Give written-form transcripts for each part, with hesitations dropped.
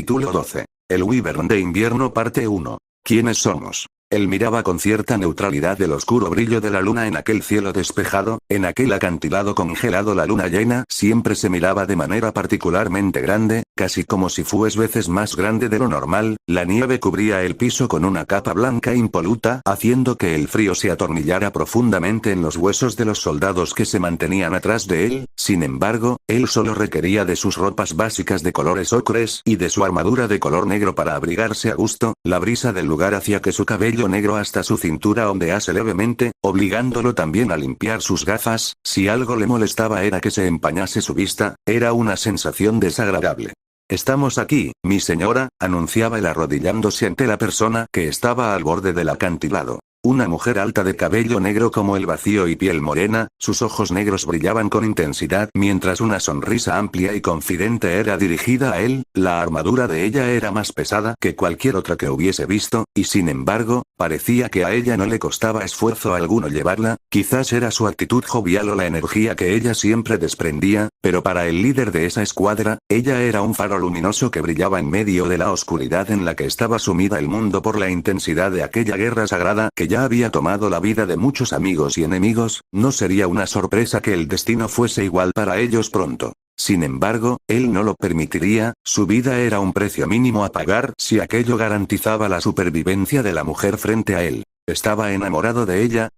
Capítulo 12. El Wyvern de invierno parte 1. ¿Quiénes somos? Él miraba con cierta neutralidad el oscuro brillo de la luna en aquel cielo despejado, en aquel acantilado congelado. La luna llena siempre se miraba de manera particularmente grande, casi como si fuese veces más grande de lo normal. La nieve cubría el piso con una capa blanca impoluta, haciendo que el frío se atornillara profundamente en los huesos de los soldados que se mantenían atrás de él. Sin embargo, él solo requería de sus ropas básicas de colores ocres y de su armadura de color negro para abrigarse a gusto. La brisa del lugar hacía que su cabello negro hasta su cintura ondease levemente, obligándolo también a limpiar sus gafas. Si algo le molestaba era que se empañase su vista, era una sensación desagradable. «Estamos aquí, mi señora», anunciaba él arrodillándose ante la persona que estaba al borde del acantilado. Una mujer alta de cabello negro como el vacío y piel morena, sus ojos negros brillaban con intensidad mientras una sonrisa amplia y confidente era dirigida a él. La armadura de ella era más pesada que cualquier otra que hubiese visto, y sin embargo, parecía que a ella no le costaba esfuerzo alguno llevarla. Quizás era su actitud jovial o la energía que ella siempre desprendía, pero para el líder de esa escuadra, ella era un faro luminoso que brillaba en medio de la oscuridad en la que estaba sumida el mundo por la intensidad de aquella guerra sagrada que ya había tomado la vida de muchos amigos y enemigos. No sería una sorpresa que el destino fuese igual para ellos pronto. Sin embargo, él no lo permitiría. Su vida era un precio mínimo a pagar si aquello garantizaba la supervivencia de la mujer frente a él. ¿Estaba enamorado de ella?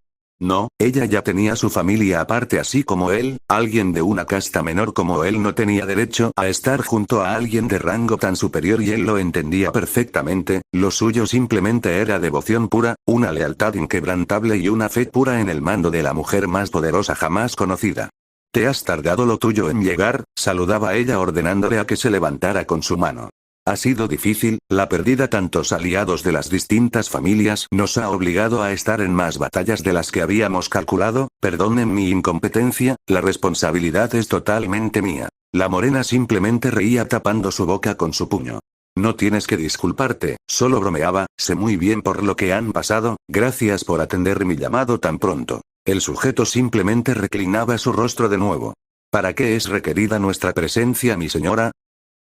No, ella ya tenía su familia aparte así como él. Alguien de una casta menor como él no tenía derecho a estar junto a alguien de rango tan superior y él lo entendía perfectamente. Lo suyo simplemente era devoción pura, una lealtad inquebrantable y una fe pura en el mando de la mujer más poderosa jamás conocida. «Te has tardado lo tuyo en llegar», saludaba ella ordenándole a que se levantara con su mano. «Ha sido difícil, la pérdida de tantos aliados de las distintas familias nos ha obligado a estar en más batallas de las que habíamos calculado. Perdonen mi incompetencia, la responsabilidad es totalmente mía». La morena simplemente reía tapando su boca con su puño. «No tienes que disculparte, solo bromeaba, sé muy bien por lo que han pasado, gracias por atender mi llamado tan pronto». El sujeto simplemente reclinaba su rostro de nuevo. «¿Para qué es requerida nuestra presencia, mi señora?».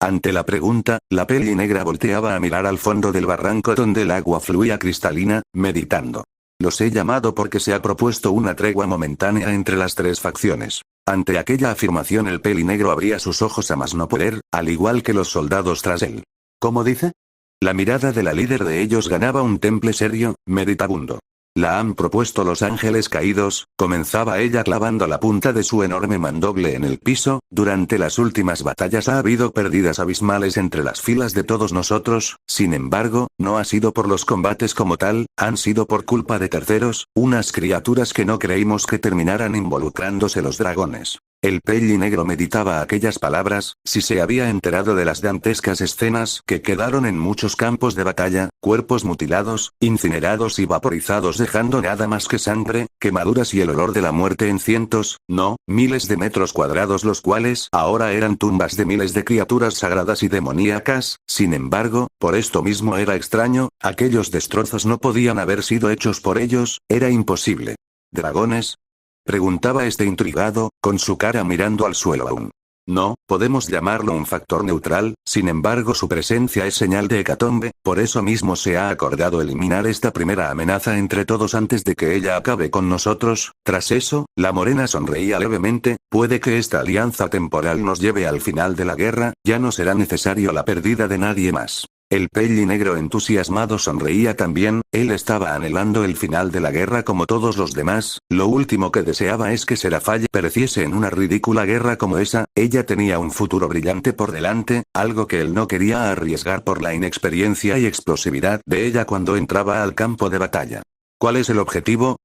Ante la pregunta, la peli negra volteaba a mirar al fondo del barranco donde el agua fluía cristalina, meditando. «Los he llamado porque se ha propuesto una tregua momentánea entre las tres facciones». Ante aquella afirmación el peli negro abría sus ojos a más no poder, al igual que los soldados tras él. «¿Cómo dice?». La mirada de la líder de ellos ganaba un temple serio, meditabundo. «La han propuesto los ángeles caídos», comenzaba ella clavando la punta de su enorme mandoble en el piso. «Durante las últimas batallas ha habido pérdidas abismales entre las filas de todos nosotros, sin embargo, no ha sido por los combates como tal, han sido por culpa de terceros, unas criaturas que no creímos que terminaran involucrándose los dragones». El peli negro meditaba aquellas palabras. Si se había enterado de las dantescas escenas que quedaron en muchos campos de batalla, cuerpos mutilados, incinerados y vaporizados dejando nada más que sangre, quemaduras y el olor de la muerte en cientos, no, miles de metros cuadrados, los cuales ahora eran tumbas de miles de criaturas sagradas y demoníacas. Sin embargo, por esto mismo era extraño, aquellos destrozos no podían haber sido hechos por ellos, era imposible. ¿Dragones?, preguntaba este intrigado, con su cara mirando al suelo aún. «No, podemos llamarlo un factor neutral, sin embargo su presencia es señal de hecatombe, por eso mismo se ha acordado eliminar esta primera amenaza entre todos antes de que ella acabe con nosotros». Tras eso, la morena sonreía levemente. «Puede que esta alianza temporal nos lleve al final de la guerra, ya no será necesario la pérdida de nadie más». El peli negro entusiasmado sonreía también. Él estaba anhelando el final de la guerra como todos los demás. Lo último que deseaba es que Serafall pereciese en una ridícula guerra como esa. Ella tenía un futuro brillante por delante, algo que él no quería arriesgar por la inexperiencia y explosividad de ella cuando entraba al campo de batalla. «¿Cuál es el objetivo?»,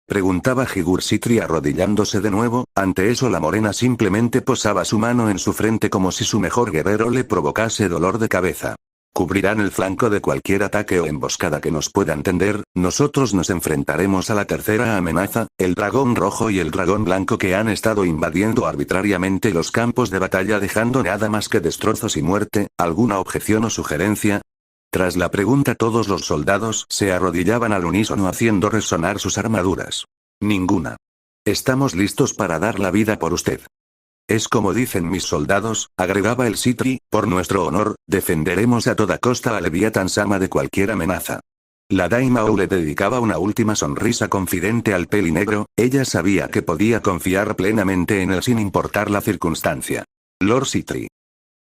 preguntaba Jigur Sitri arrodillándose de nuevo. Ante eso la morena simplemente posaba su mano en su frente como si su mejor guerrero le provocase dolor de cabeza. «Cubrirán el flanco de cualquier ataque o emboscada que nos puedan tender. Nosotros nos enfrentaremos a la tercera amenaza, el dragón rojo y el dragón blanco que han estado invadiendo arbitrariamente los campos de batalla dejando nada más que destrozos y muerte». ¿Alguna objeción o sugerencia? Tras la pregunta todos los soldados se arrodillaban al unísono haciendo resonar sus armaduras. «Ninguna. Estamos listos para dar la vida por usted». Es como dicen mis soldados, agregaba el Sitri, por nuestro honor, defenderemos a toda costa a Leviatán Sama de cualquier amenaza. La Daimao le dedicaba una última sonrisa confidente al pelinegro, ella sabía que podía confiar plenamente en él sin importar la circunstancia. Lord Sitri.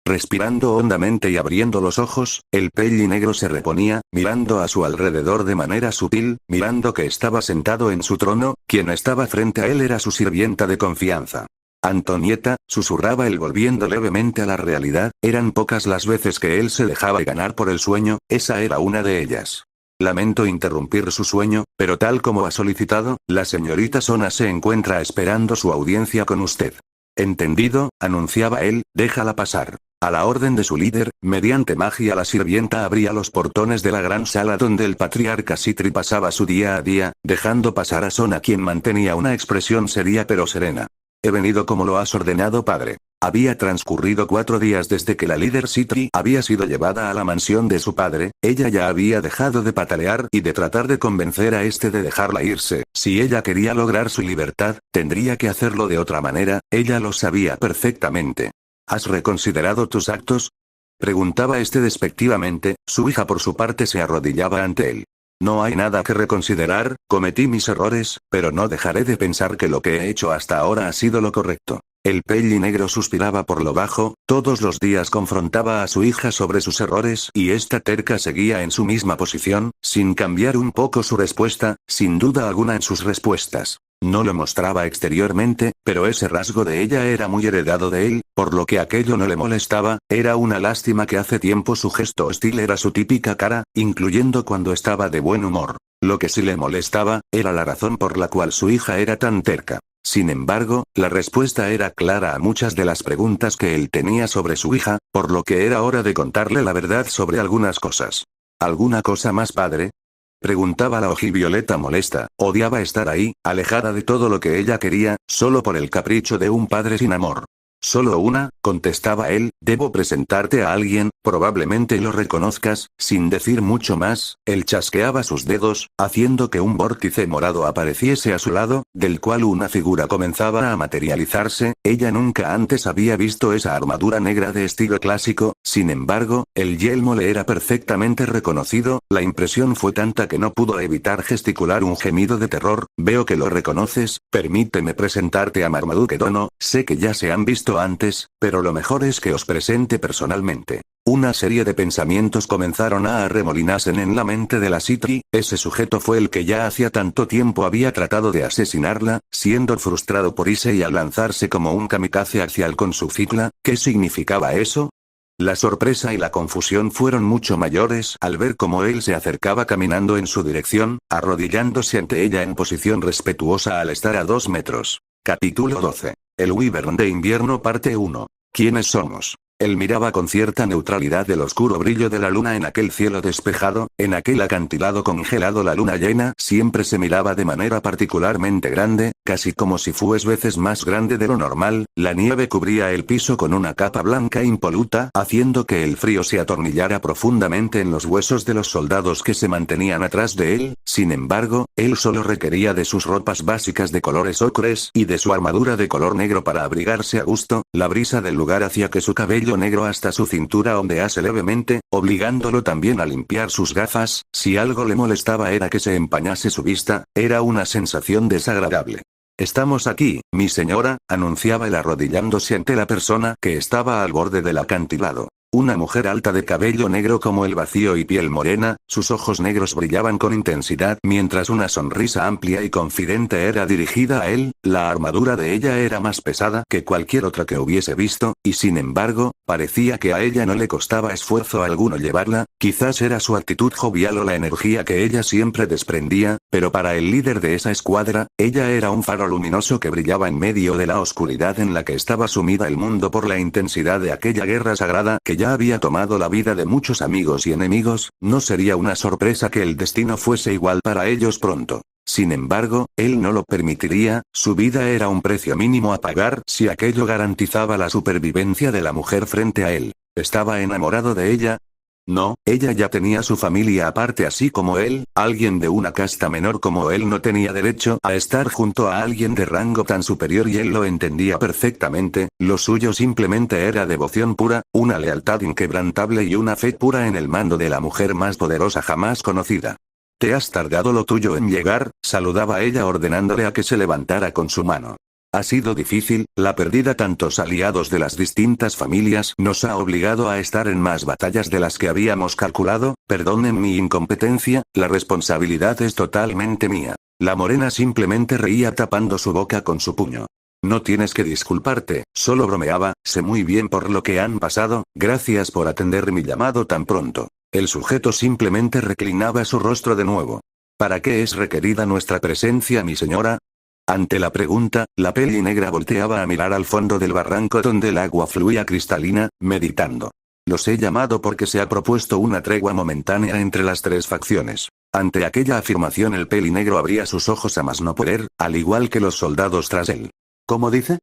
Respirando hondamente y abriendo los ojos, el pelinegro se reponía, mirando a su alrededor de manera sutil, mirando que estaba sentado en su trono, quien estaba frente a él era su sirvienta de confianza. Antonieta, susurraba él volviendo levemente a la realidad, eran pocas las veces que él se dejaba ganar por el sueño, esa era una de ellas. Lamento interrumpir su sueño, pero tal como ha solicitado, la señorita Sona se encuentra esperando su audiencia con usted. Entendido, anunciaba él, déjala pasar. A la orden de su líder, mediante magia la sirvienta abría los portones de la gran sala donde el patriarca Sitri pasaba su día a día, dejando pasar a Sona quien mantenía una expresión seria pero serena. He venido como lo has ordenado, padre. Había transcurrido 4 días desde que la líder Sitri había sido llevada a la mansión de su padre, ella ya había dejado de patalear y de tratar de convencer a este de dejarla irse, si ella quería lograr su libertad, tendría que hacerlo de otra manera, ella lo sabía perfectamente. ¿Has reconsiderado tus actos? Preguntaba este despectivamente, su hija por su parte se arrodillaba ante él. No hay nada que reconsiderar, cometí mis errores, pero no dejaré de pensar que lo que he hecho hasta ahora ha sido lo correcto. El pelinegro suspiraba por lo bajo, todos los días confrontaba a su hija sobre sus errores y esta terca seguía en su misma posición, sin cambiar un poco su respuesta, sin duda alguna en sus respuestas. No lo mostraba exteriormente, pero ese rasgo de ella era muy heredado de él, por lo que aquello no le molestaba, era una lástima que hace tiempo su gesto hostil era su típica cara, incluyendo cuando estaba de buen humor. Lo que sí le molestaba, era la razón por la cual su hija era tan terca. Sin embargo, la respuesta era clara a muchas de las preguntas que él tenía sobre su hija, por lo que era hora de contarle la verdad sobre algunas cosas. ¿Alguna cosa más, padre? Preguntaba la ojivioleta molesta, odiaba estar ahí, alejada de todo lo que ella quería, solo por el capricho de un padre sin amor. Solo una, contestaba él, debo presentarte a alguien, probablemente lo reconozcas, sin decir mucho más, él chasqueaba sus dedos, haciendo que un vórtice morado apareciese a su lado, del cual una figura comenzaba a materializarse, ella nunca antes había visto esa armadura negra de estilo clásico, sin embargo, el yelmo le era perfectamente reconocido, la impresión fue tanta que no pudo evitar gesticular un gemido de terror, veo que lo reconoces, permíteme presentarte a Marmaduke Dono, sé que ya se han visto antes, pero lo mejor es que os presente personalmente. Una serie de pensamientos comenzaron a arremolinarse en la mente de la Sitri, ese sujeto fue el que ya hacía tanto tiempo había tratado de asesinarla, siendo frustrado por Issei al lanzarse como un kamikaze hacia él con su cicla, ¿qué significaba eso? La sorpresa y la confusión fueron mucho mayores al ver cómo él se acercaba caminando en su dirección, arrodillándose ante ella en posición respetuosa al estar a 2 metros. Capítulo 12. El Wyvern de invierno parte 1. ¿Quiénes somos? Él miraba con cierta neutralidad el oscuro brillo de la luna en aquel cielo despejado, en aquel acantilado congelado. La luna llena siempre se miraba de manera particularmente grande, casi como si fuese veces más grande de lo normal, la nieve cubría el piso con una capa blanca impoluta, haciendo que el frío se atornillara profundamente en los huesos de los soldados que se mantenían atrás de él, sin embargo, él solo requería de sus ropas básicas de colores ocres y de su armadura de color negro para abrigarse a gusto, la brisa del lugar hacía que su cabello negro hasta su cintura ondease levemente, obligándolo también a limpiar sus gafas, si algo le molestaba era que se empañase su vista, era una sensación desagradable. Estamos aquí, mi señora, anunciaba él arrodillándose ante la persona que estaba al borde del acantilado. Una mujer alta de cabello negro como el vacío y piel morena, sus ojos negros brillaban con intensidad mientras una sonrisa amplia y confidente era dirigida a él, la armadura de ella era más pesada que cualquier otra que hubiese visto, y sin embargo, parecía que a ella no le costaba esfuerzo alguno llevarla, quizás era su actitud jovial o la energía que ella siempre desprendía, pero para el líder de esa escuadra, ella era un faro luminoso que brillaba en medio de la oscuridad en la que estaba sumida el mundo por la intensidad de aquella guerra sagrada que ya había tomado la vida de muchos amigos y enemigos, no sería una sorpresa que el destino fuese igual para ellos pronto. Sin embargo, él no lo permitiría, su vida era un precio mínimo a pagar si aquello garantizaba la supervivencia de la mujer frente a él. ¿Estaba enamorado de ella? No, ella ya tenía su familia aparte así como él, alguien de una casta menor como él no tenía derecho a estar junto a alguien de rango tan superior y él lo entendía perfectamente, lo suyo simplemente era devoción pura, una lealtad inquebrantable y una fe pura en el mando de la mujer más poderosa jamás conocida. Te has tardado lo tuyo en llegar, saludaba ella ordenándole a que se levantara con su mano. Ha sido difícil, la pérdida de tantos aliados de las distintas familias nos ha obligado a estar en más batallas de las que habíamos calculado, perdonen mi incompetencia, la responsabilidad es totalmente mía. La morena simplemente reía tapando su boca con su puño. No tienes que disculparte, solo bromeaba, sé muy bien por lo que han pasado, gracias por atender mi llamado tan pronto. El sujeto simplemente reclinaba su rostro de nuevo. ¿Para qué es requerida nuestra presencia, mi señora? Ante la pregunta, la peli negra volteaba a mirar al fondo del barranco donde el agua fluía cristalina, meditando. Los he llamado porque se ha propuesto una tregua momentánea entre las tres facciones. Ante aquella afirmación el peli negro abría sus ojos a más no poder, al igual que los soldados tras él. ¿Cómo dice?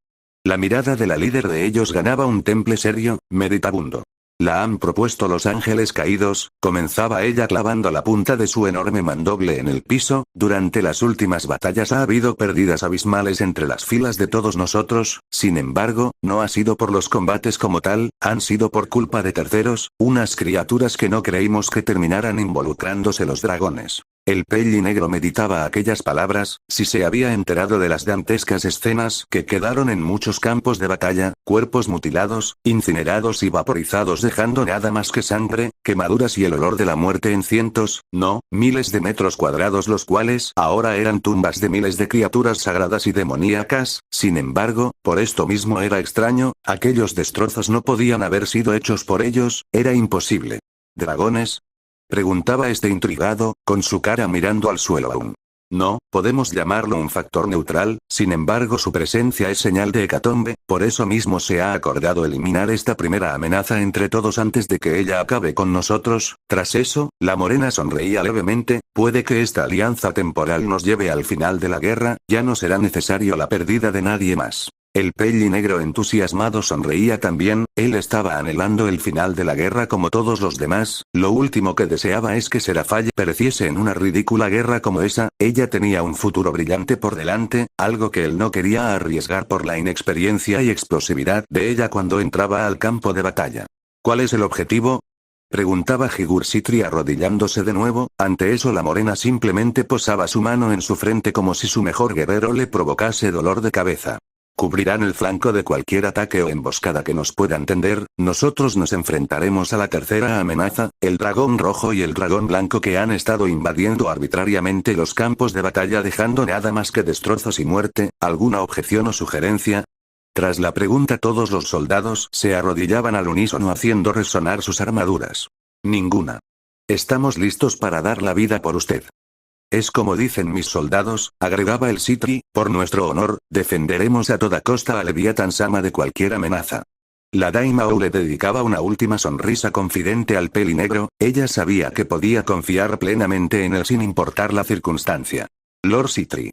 La mirada de la líder de ellos ganaba un temple serio, meditabundo. La han propuesto los ángeles caídos, comenzaba ella clavando la punta de su enorme mandoble en el piso, durante las últimas batallas ha habido pérdidas abismales entre las filas de todos nosotros, sin embargo, no ha sido por los combates como tal, han sido por culpa de terceros, unas criaturas que no creímos que terminaran involucrándose los dragones. El peli negro meditaba aquellas palabras, si se había enterado de las dantescas escenas que quedaron en muchos campos de batalla, cuerpos mutilados, incinerados y vaporizados dejando nada más que sangre, quemaduras y el olor de la muerte en cientos, no, miles de metros cuadrados los cuales ahora eran tumbas de miles de criaturas sagradas y demoníacas, sin embargo, por esto mismo era extraño, aquellos destrozos no podían haber sido hechos por ellos, era imposible. ¿Dragones? Preguntaba este intrigado, con su cara mirando al suelo aún. No, podemos llamarlo un factor neutral, sin embargo su presencia es señal de hecatombe, por eso mismo se ha acordado eliminar esta primera amenaza entre todos antes de que ella acabe con nosotros, tras eso, la morena sonreía levemente, puede que esta alianza temporal nos lleve al final de la guerra, ya no será necesario la pérdida de nadie más. El peli negro entusiasmado sonreía también, él estaba anhelando el final de la guerra como todos los demás, lo último que deseaba es que Serafall pereciese en una ridícula guerra como esa, ella tenía un futuro brillante por delante, algo que él no quería arriesgar por la inexperiencia y explosividad de ella cuando entraba al campo de batalla. ¿Cuál es el objetivo? Preguntaba Jigur Sitri arrodillándose de nuevo, ante eso la morena simplemente posaba su mano en su frente como si su mejor guerrero le provocase dolor de cabeza. Cubrirán el flanco de cualquier ataque o emboscada que nos puedan tender, nosotros nos enfrentaremos a la tercera amenaza, el dragón rojo y el dragón blanco que han estado invadiendo arbitrariamente los campos de batalla dejando nada más que destrozos y muerte, ¿alguna objeción o sugerencia? Tras la pregunta todos los soldados se arrodillaban al unísono haciendo resonar sus armaduras. Ninguna. Estamos listos para dar la vida por usted. Es como dicen mis soldados, agregaba el Sitri, por nuestro honor, defenderemos a toda costa a Leviatán Sama de cualquier amenaza. La Daimao le dedicaba una última sonrisa confidente al peli negro, ella sabía que podía confiar plenamente en él sin importar la circunstancia. Lord Sitri.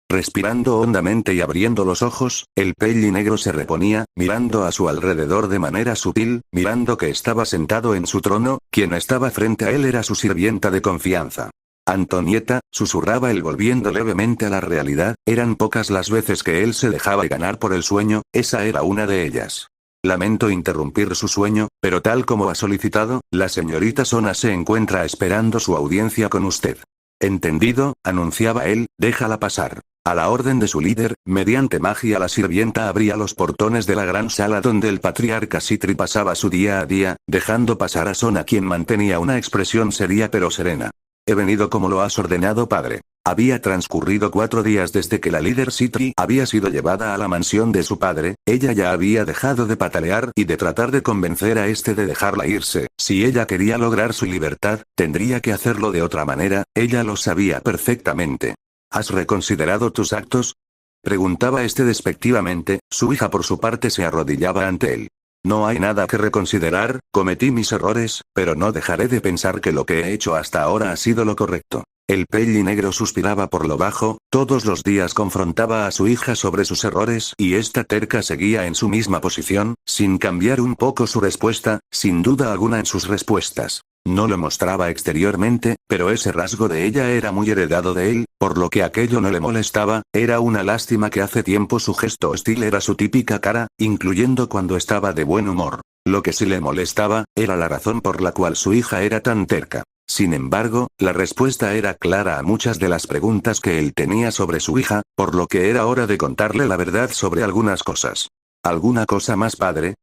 Respirando hondamente y abriendo los ojos, el peli negro se reponía, mirando a su alrededor de manera sutil, mirando que estaba sentado en su trono, quien estaba frente a él era su sirvienta de confianza. Antonieta, susurraba él volviendo levemente a la realidad, eran pocas las veces que él se dejaba ganar por el sueño, esa era una de ellas. Lamento interrumpir su sueño, pero tal como ha solicitado, la señorita Sona se encuentra esperando su audiencia con usted. Entendido, anunciaba él, déjala pasar. A la orden de su líder, mediante magia la sirvienta abría los portones de la gran sala donde el patriarca Sitri pasaba su día a día, dejando pasar a Sona quien mantenía una expresión seria pero serena. He venido como lo has ordenado, padre. Había transcurrido 4 días desde que la líder Sitri había sido llevada a la mansión de su padre, ella ya había dejado de patalear y de tratar de convencer a este de dejarla irse, si ella quería lograr su libertad, tendría que hacerlo de otra manera, ella lo sabía perfectamente. ¿Has reconsiderado tus actos? Preguntaba este despectivamente, su hija por su parte se arrodillaba ante él. No hay nada que reconsiderar, cometí mis errores, pero no dejaré de pensar que lo que he hecho hasta ahora ha sido lo correcto. El Pelli negro suspiraba por lo bajo, todos los días confrontaba a su hija sobre sus errores y esta terca seguía en su misma posición, sin cambiar un poco su respuesta, sin duda alguna en sus respuestas. No lo mostraba exteriormente, pero ese rasgo de ella era muy heredado de él, por lo que aquello no le molestaba, era una lástima que hace tiempo su gesto hostil era su típica cara, incluyendo cuando estaba de buen humor. Lo que sí le molestaba, era la razón por la cual su hija era tan terca. Sin embargo, la respuesta era clara a muchas de las preguntas que él tenía sobre su hija, por lo que era hora de contarle la verdad sobre algunas cosas. ¿Alguna cosa más, padre?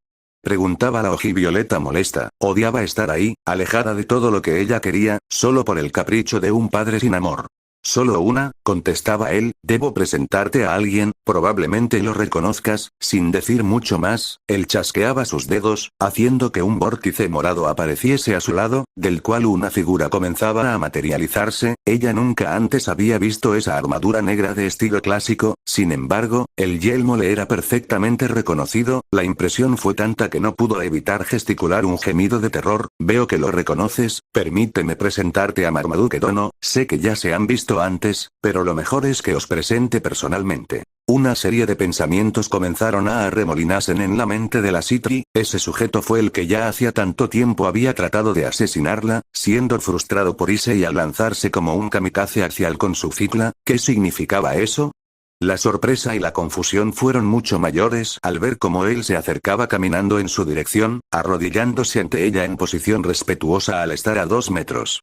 Preguntaba la ojivioleta molesta, odiaba estar ahí, alejada de todo lo que ella quería, solo por el capricho de un padre sin amor. Solo una, contestaba él, debo presentarte a alguien, probablemente lo reconozcas, sin decir mucho más, él chasqueaba sus dedos, haciendo que un vórtice morado apareciese a su lado, del cual una figura comenzaba a materializarse, ella nunca antes había visto esa armadura negra de estilo clásico, sin embargo, el yelmo le era perfectamente reconocido, la impresión fue tanta que no pudo evitar gesticular un gemido de terror, veo que lo reconoces, permíteme presentarte a Marmaduke Dono, sé que ya se han visto antes, pero lo mejor es que os presente personalmente. Una serie de pensamientos comenzaron a arremolinarse en la mente de la Citri, ese sujeto fue el que ya hacía tanto tiempo había tratado de asesinarla, siendo frustrado por Issei al lanzarse como un kamikaze hacia él con su cicla, ¿qué significaba eso? La sorpresa y la confusión fueron mucho mayores al ver cómo él se acercaba caminando en su dirección, arrodillándose ante ella en posición respetuosa al estar a 2 metros.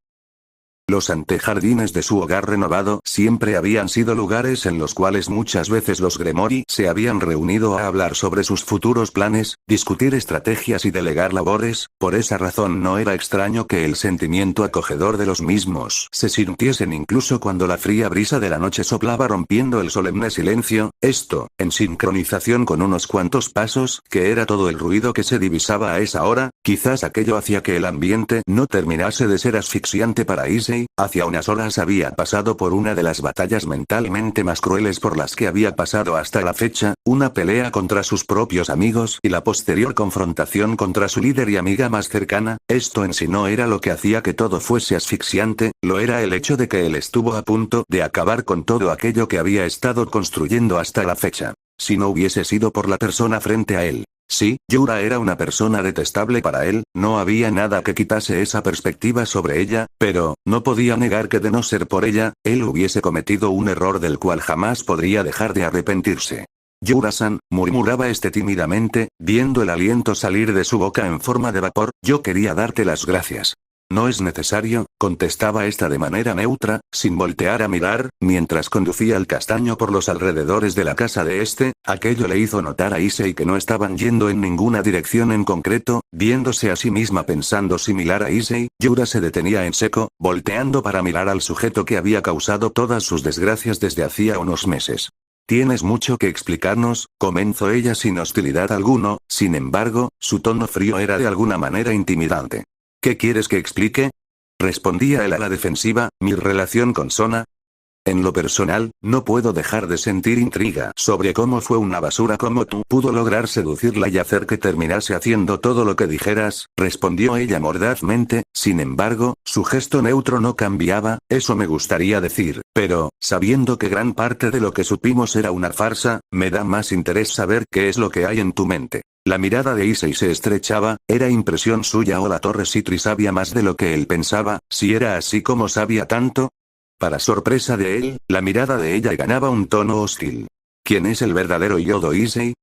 Los antejardines de su hogar renovado siempre habían sido lugares en los cuales muchas veces los Gremori se habían reunido a hablar sobre sus futuros planes, discutir estrategias y delegar labores, por esa razón no era extraño que el sentimiento acogedor de los mismos se sintiesen incluso cuando la fría brisa de la noche soplaba rompiendo el solemne silencio, esto, en sincronización con unos cuantos pasos, que era todo el ruido que se divisaba a esa hora, quizás aquello hacía que el ambiente no terminase de ser asfixiante para Issei. Hacia unas horas había pasado por una de las batallas mentalmente más crueles por las que había pasado hasta la fecha, una pelea contra sus propios amigos y la posterior confrontación contra su líder y amiga más cercana, esto en sí no era lo que hacía que todo fuese asfixiante, lo era el hecho de que él estuvo a punto de acabar con todo aquello que había estado construyendo hasta la fecha. Si no hubiese sido por la persona frente a él. Sí, Yura era una persona detestable para él, no había nada que quitase esa perspectiva sobre ella, pero, no podía negar que de no ser por ella, él hubiese cometido un error del cual jamás podría dejar de arrepentirse. Yura-san, murmuraba tímidamente, viendo el aliento salir de su boca en forma de vapor, yo quería darte las gracias. No es necesario, contestaba de manera neutra, sin voltear a mirar, mientras conducía el castaño por los alrededores de la casa de aquello le hizo notar a Issei que no estaban yendo en ninguna dirección en concreto, viéndose a sí misma pensando similar a Issei, Yura se detenía en seco, volteando para mirar al sujeto que había causado todas sus desgracias desde hacía unos meses. Tienes mucho que explicarnos, comenzó ella sin hostilidad alguno, sin embargo, su tono frío era de alguna manera intimidante. ¿Qué quieres que explique? Respondía él a la defensiva, mi relación con Sona. En lo personal, no puedo dejar de sentir intriga sobre cómo fue una basura como tú pudo lograr seducirla y hacer que terminase haciendo todo lo que dijeras, respondió ella mordazmente, sin embargo, su gesto neutro no cambiaba, eso me gustaría decir, pero, sabiendo que gran parte de lo que supimos era una farsa, me da más interés saber qué es lo que hay en tu mente. La mirada de Issei se estrechaba, ¿era impresión suya o la Torre Citri sabía más de lo que él pensaba? Si era así como sabía tanto. Para sorpresa de él, la mirada de ella ganaba un tono hostil. ¿Quién es el verdadero Yodo Issei?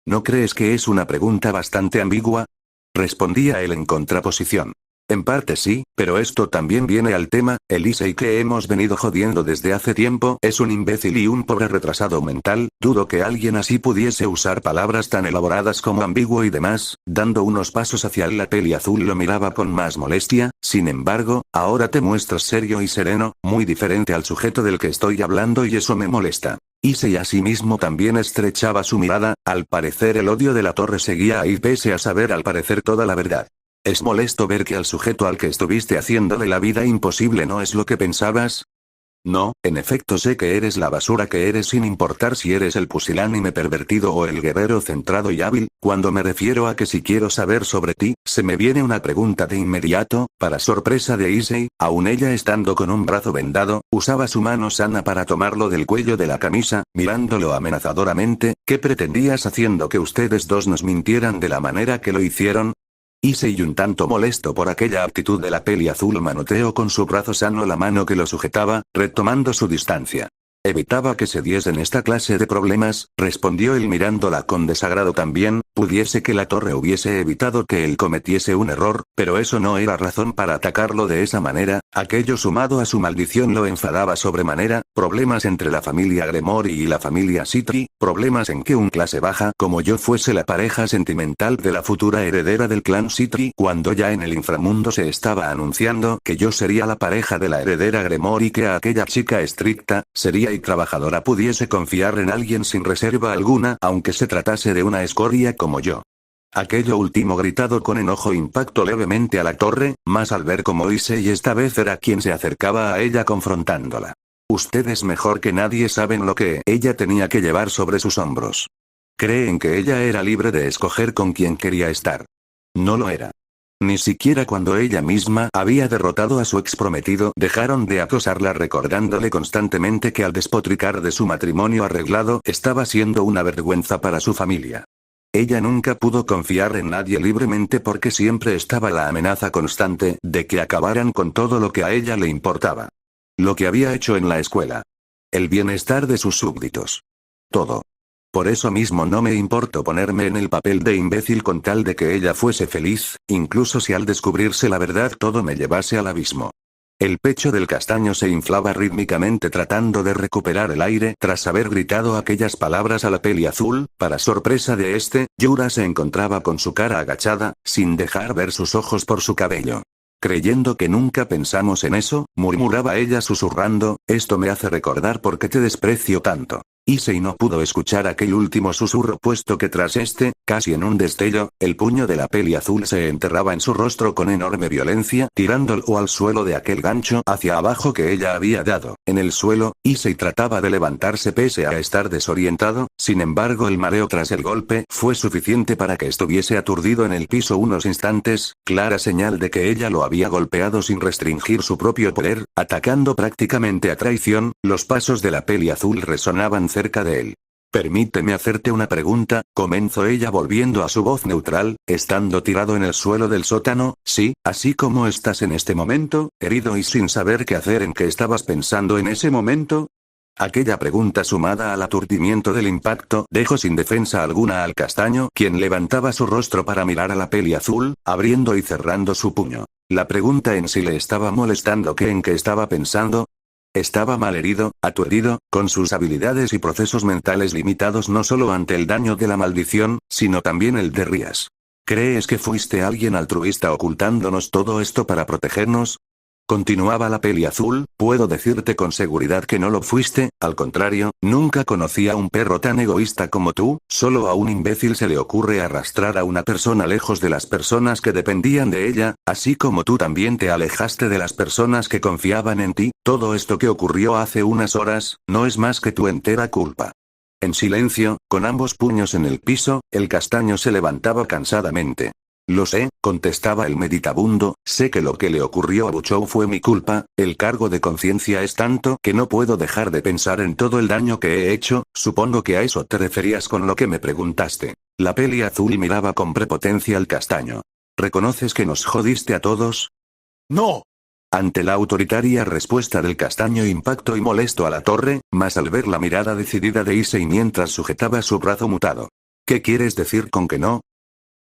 ¿No crees que es una pregunta bastante ambigua? Respondía él en contraposición. En parte sí, pero esto también viene al tema, el Issei que hemos venido jodiendo desde hace tiempo es un imbécil y un pobre retrasado mental, dudo que alguien así pudiese usar palabras tan elaboradas como ambiguo y demás, dando unos pasos hacia él la peli azul lo miraba con más molestia, sin embargo, ahora te muestras serio y sereno, muy diferente al sujeto del que estoy hablando y eso me molesta. Issei asimismo también estrechaba su mirada, al parecer el odio de la torre seguía ahí pese a saber al parecer toda la verdad. ¿Es molesto ver que al sujeto al que estuviste haciéndole la vida imposible no es lo que pensabas? No, en efecto sé que eres la basura que eres sin importar si eres el pusilánime pervertido o el guerrero centrado y hábil. Cuando me refiero a que si quiero saber sobre ti, se me viene una pregunta de inmediato, para sorpresa de Issei, aun ella estando con un brazo vendado, usaba su mano sana para tomarlo del cuello de la camisa, mirándolo amenazadoramente. ¿Qué pretendías haciendo que ustedes dos nos mintieran de la manera que lo hicieron? Issei, un tanto molesto por aquella actitud de la peli azul, manoteó con su brazo sano la mano que lo sujetaba, retomando su distancia. Evitaba que se diesen esta clase de problemas, respondió él mirándola con desagrado también. Pudiese que la torre hubiese evitado que él cometiese un error, pero eso no era razón para atacarlo de esa manera. Aquello sumado a su maldición lo enfadaba sobremanera. Problemas entre la familia Gremory y la familia Citri, problemas en que un clase baja como yo fuese la pareja sentimental de la futura heredera del clan Citri, cuando ya en el inframundo se estaba anunciando que yo sería la pareja de la heredera Gremory, que a aquella chica estricta, seria y trabajadora pudiese confiar en alguien sin reserva alguna, aunque se tratase de una escoria como yo. Aquello último gritado con enojo impactó levemente a la torre, más al ver cómo Issei esta vez era quien se acercaba a ella confrontándola. Ustedes mejor que nadie saben lo que ella tenía que llevar sobre sus hombros. Creen que ella era libre de escoger con quién quería estar. No lo era. Ni siquiera cuando ella misma había derrotado a su exprometido dejaron de acosarla, recordándole constantemente que al despotricar de su matrimonio arreglado estaba siendo una vergüenza para su familia. Ella nunca pudo confiar en nadie libremente porque siempre estaba la amenaza constante de que acabaran con todo lo que a ella le importaba. Lo que había hecho en la escuela. El bienestar de sus súbditos. Todo. Por eso mismo no me importó ponerme en el papel de imbécil con tal de que ella fuese feliz, incluso si al descubrirse la verdad todo me llevase al abismo. El pecho del castaño se inflaba rítmicamente tratando de recuperar el aire tras haber gritado aquellas palabras a la peli azul. Para sorpresa de este, Yura se encontraba con su cara agachada, sin dejar ver sus ojos por su cabello. Creyendo que nunca pensamos en eso, murmuraba ella susurrando, esto me hace recordar por qué te desprecio tanto. Issei no pudo escuchar aquel último susurro puesto que tras este, casi en un destello, el puño de la peli azul se enterraba en su rostro con enorme violencia, tirándolo al suelo de aquel gancho hacia abajo que ella había dado. En el suelo, Issei trataba de levantarse pese a estar desorientado, sin embargo el mareo tras el golpe fue suficiente para que estuviese aturdido en el piso unos instantes, clara señal de que ella lo había golpeado sin restringir su propio poder, atacando prácticamente a traición. Los pasos de la peli azul resonaban cerca de él. Permíteme hacerte una pregunta, comenzó ella volviendo a su voz neutral, estando tirado en el suelo del sótano. Sí, así como estás en este momento, herido y sin saber qué hacer. ¿En qué estabas pensando en ese momento? Aquella pregunta sumada al aturdimiento del impacto dejó sin defensa alguna al castaño, quien levantaba su rostro para mirar a la peli azul, abriendo y cerrando su puño. La pregunta en sí le estaba molestando. ¿En qué estaba pensando? Estaba malherido, aturdido, con sus habilidades y procesos mentales limitados no solo ante el daño de la maldición, sino también el de Rías. ¿Crees que fuiste alguien altruista ocultándonos todo esto para protegernos? Continuaba la peli azul, puedo decirte con seguridad que no lo fuiste, al contrario, nunca conocí a un perro tan egoísta como tú. Solo a un imbécil se le ocurre arrastrar a una persona lejos de las personas que dependían de ella, así como tú también te alejaste de las personas que confiaban en ti. Todo esto que ocurrió hace unas horas, no es más que tu entera culpa. En silencio, con ambos puños en el piso, el castaño se levantaba cansadamente. Lo sé, contestaba el meditabundo, sé que lo que le ocurrió a Buchou fue mi culpa, el cargo de conciencia es tanto que no puedo dejar de pensar en todo el daño que he hecho. Supongo que a eso te referías con lo que me preguntaste. La peli azul miraba con prepotencia al castaño. ¿Reconoces que nos jodiste a todos? ¡No! Ante la autoritaria respuesta del castaño impactó y molesto a la torre, más al ver la mirada decidida de Issei mientras sujetaba su brazo mutado. ¿Qué quieres decir con que no?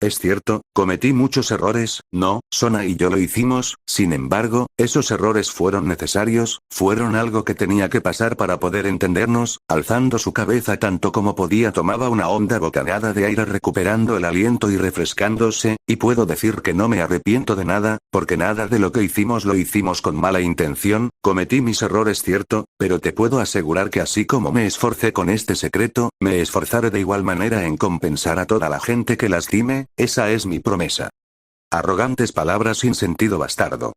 Es cierto, cometí muchos errores, no, Sona y yo lo hicimos, sin embargo, esos errores fueron necesarios, fueron algo que tenía que pasar para poder entendernos. Alzando su cabeza tanto como podía tomaba una honda bocanada de aire recuperando el aliento y refrescándose, y puedo decir que no me arrepiento de nada, porque nada de lo que hicimos lo hicimos con mala intención. Cometí mis errores cierto, pero te puedo asegurar que así como me esforcé con este secreto, me esforzaré de igual manera en compensar a toda la gente que lastime. Esa es mi promesa. Arrogantes palabras sin sentido bastardo.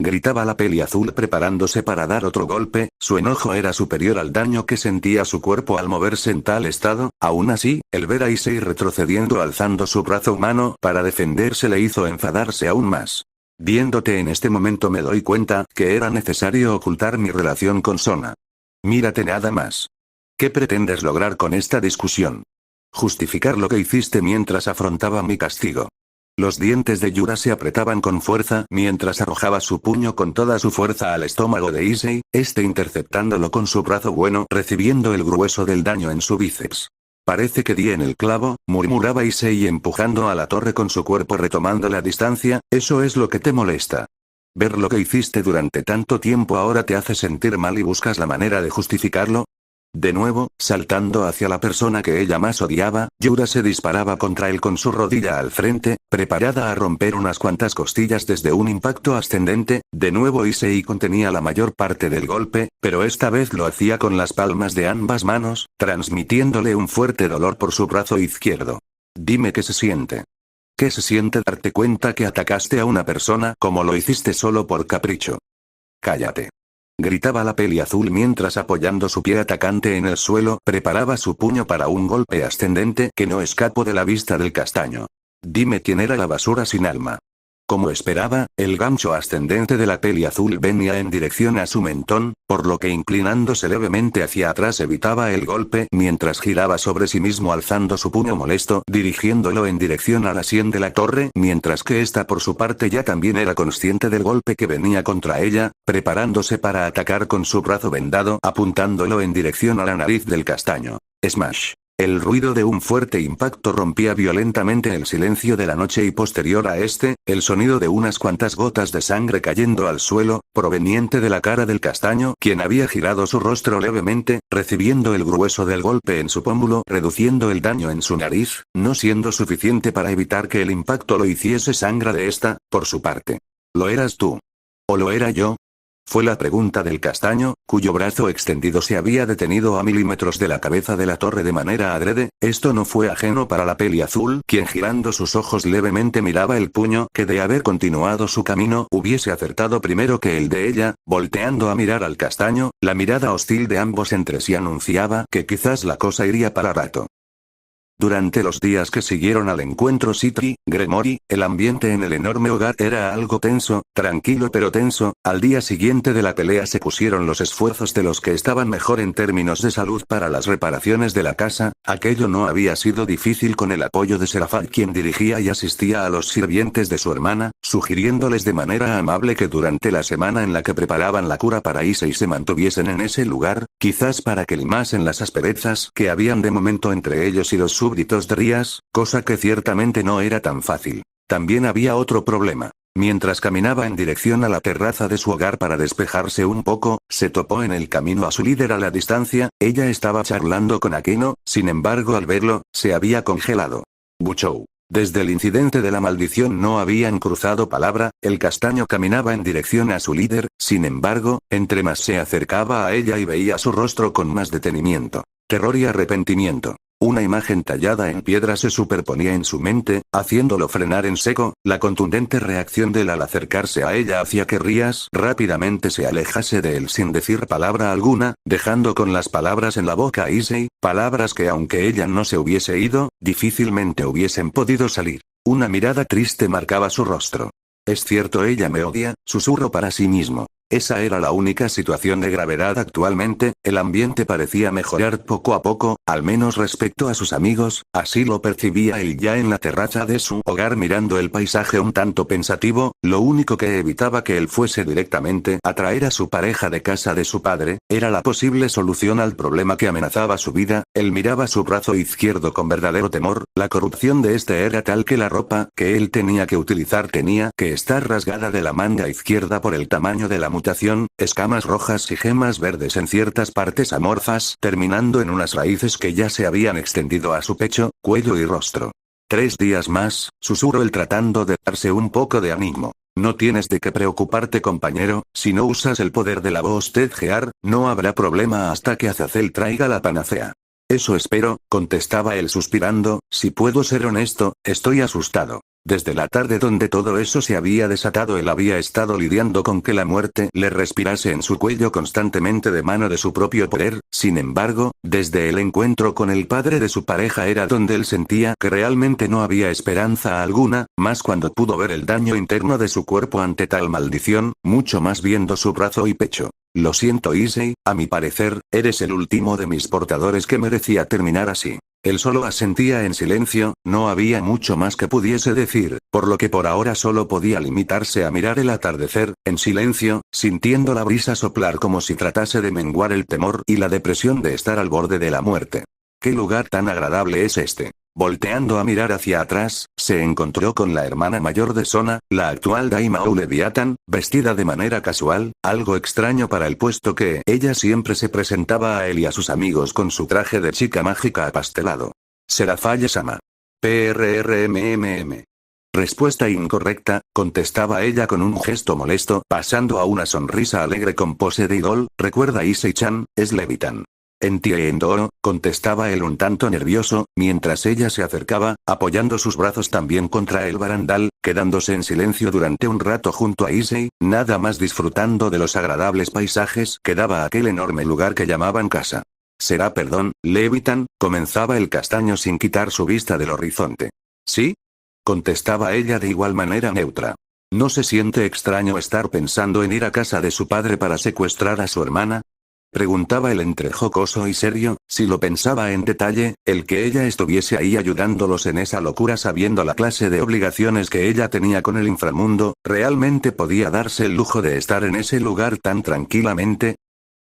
Gritaba la peli azul preparándose para dar otro golpe, su enojo era superior al daño que sentía su cuerpo al moverse en tal estado, aún así, el ver a Issei retrocediendo alzando su brazo humano para defenderse le hizo enfadarse aún más. Viéndote en este momento me doy cuenta que era necesario ocultar mi relación con Sona. Mírate nada más. ¿Qué pretendes lograr con esta discusión? Justificar lo que hiciste mientras afrontaba mi castigo. Los dientes de Yura se apretaban con fuerza mientras arrojaba su puño con toda su fuerza al estómago de Issei, este interceptándolo con su brazo bueno recibiendo el grueso del daño en su bíceps. Parece que di en el clavo, murmuraba Issei empujando a la torre con su cuerpo retomando la distancia, eso es lo que te molesta. Ver lo que hiciste durante tanto tiempo ahora te hace sentir mal y buscas la manera de justificarlo. De nuevo, saltando hacia la persona que ella más odiaba, Yura se disparaba contra él con su rodilla al frente, preparada a romper unas cuantas costillas desde un impacto ascendente, de nuevo Issei contenía la mayor parte del golpe, pero esta vez lo hacía con las palmas de ambas manos, transmitiéndole un fuerte dolor por su brazo izquierdo. Dime qué se siente. ¿Qué se siente darte cuenta que atacaste a una persona como lo hiciste solo por capricho? Cállate. Gritaba la peli azul mientras apoyando su pie atacante en el suelo, preparaba su puño para un golpe ascendente que no escapó de la vista del castaño. Dime quién era la basura sin alma. Como esperaba, el gancho ascendente de la peli azul venía en dirección a su mentón, por lo que inclinándose levemente hacia atrás evitaba el golpe mientras giraba sobre sí mismo alzando su puño molesto dirigiéndolo en dirección a la sien de la torre, mientras que ésta por su parte ya también era consciente del golpe que venía contra ella, preparándose para atacar con su brazo vendado apuntándolo en dirección a la nariz del castaño. Smash. El ruido de un fuerte impacto rompía violentamente el silencio de la noche y posterior a este, el sonido de unas cuantas gotas de sangre cayendo al suelo, proveniente de la cara del castaño, quien había girado su rostro levemente, recibiendo el grueso del golpe en su pómulo, reduciendo el daño en su nariz, no siendo suficiente para evitar que el impacto lo hiciese sangra de esta, por su parte. ¿Lo eras tú? ¿O lo era yo? Fue la pregunta del castaño, cuyo brazo extendido se había detenido a milímetros de la cabeza de la torre de manera adrede, esto no fue ajeno para la peli azul, quien girando sus ojos levemente miraba el puño que de haber continuado su camino hubiese acertado primero que el de ella, volteando a mirar al castaño, la mirada hostil de ambos entre sí anunciaba que quizás la cosa iría para rato. Durante los días que siguieron al encuentro Gremory, el ambiente en el enorme hogar era algo tenso, tranquilo pero tenso. Al día siguiente de la pelea se pusieron los esfuerzos de los que estaban mejor en términos de salud para las reparaciones de la casa, aquello no había sido difícil con el apoyo de Serafal quien dirigía y asistía a los sirvientes de su hermana, sugiriéndoles de manera amable que durante la semana en la que preparaban la cura para Issei se mantuviesen en ese lugar, quizás para que limasen las asperezas que habían de momento entre ellos y los súbditos de Rías, cosa que ciertamente no era tan fácil. También había otro problema. Mientras caminaba en dirección a la terraza de su hogar para despejarse un poco, se topó en el camino a su líder a la distancia, ella estaba charlando con Akeno, sin embargo al verlo, se había congelado. Buchou. Desde el incidente de la maldición no habían cruzado palabra, el castaño caminaba en dirección a su líder, sin embargo, entre más se acercaba a ella y veía su rostro con más detenimiento, terror y arrepentimiento. Una imagen tallada en piedra se superponía en su mente, haciéndolo frenar en seco, la contundente reacción de él al acercarse a ella hacía que Rías rápidamente se alejase de él sin decir palabra alguna, dejando con las palabras en la boca a Issei, palabras que aunque ella no se hubiese ido, difícilmente hubiesen podido salir. Una mirada triste marcaba su rostro. Es cierto, ella me odia, susurró para sí mismo. Esa era la única situación de gravedad actualmente, el ambiente parecía mejorar poco a poco, al menos respecto a sus amigos, así lo percibía él ya en la terraza de su hogar mirando el paisaje un tanto pensativo, lo único que evitaba que él fuese directamente a traer a su pareja de casa de su padre, era la posible solución al problema que amenazaba su vida, él miraba su brazo izquierdo con verdadero temor, la corrupción de este era tal que la ropa que él tenía que utilizar tenía que estar rasgada de la manga izquierda por el tamaño de la mutación, escamas rojas y gemas verdes en ciertas partes amorfas, terminando en unas raíces que ya se habían extendido a su pecho, cuello y rostro. 3 días más, susurró él tratando de darse un poco de ánimo. No tienes de qué preocuparte, compañero, si no usas el poder de la voz Tedgear, no habrá problema hasta que Azazel traiga la panacea. Eso espero, contestaba él suspirando, si puedo ser honesto, estoy asustado. Desde la tarde donde todo eso se había desatado, él había estado lidiando con que la muerte le respirase en su cuello constantemente de mano de su propio poder. Sin embargo, desde el encuentro con el padre de su pareja era donde él sentía que realmente no había esperanza alguna, más cuando pudo ver el daño interno de su cuerpo ante tal maldición, mucho más viendo su brazo y pecho. Lo siento, Issei, a mi parecer, eres el último de mis portadores que merecía terminar así. Él solo asentía en silencio, no había mucho más que pudiese decir, por lo que por ahora solo podía limitarse a mirar el atardecer, en silencio, sintiendo la brisa soplar como si tratase de menguar el temor y la depresión de estar al borde de la muerte. ¿Qué lugar tan agradable es este? Volteando a mirar hacia atrás, se encontró con la hermana mayor de Sona, la actual Daimao Leviathan, vestida de manera casual, algo extraño para el puesto que ella siempre se presentaba a él y a sus amigos con su traje de chica mágica apastelado. Serafaye-sama. PRRMMM. Respuesta incorrecta, contestaba ella con un gesto molesto, pasando a una sonrisa alegre con pose de idol. Recuerda, Issei-chan, es Leviathan. Entiendo, contestaba él un tanto nervioso, mientras ella se acercaba, apoyando sus brazos también contra el barandal, quedándose en silencio durante un rato junto a Issei, nada más disfrutando de los agradables paisajes que daba aquel enorme lugar que llamaban casa. Será perdón, Leviathan, comenzaba el castaño sin quitar su vista del horizonte. ¿Sí? Contestaba ella de igual manera neutra. ¿No se siente extraño estar pensando en ir a casa de su padre para secuestrar a su hermana? Preguntaba él entre jocoso y serio. Si lo pensaba en detalle, el que ella estuviese ahí ayudándolos en esa locura sabiendo la clase de obligaciones que ella tenía con el inframundo, ¿realmente podía darse el lujo de estar en ese lugar tan tranquilamente?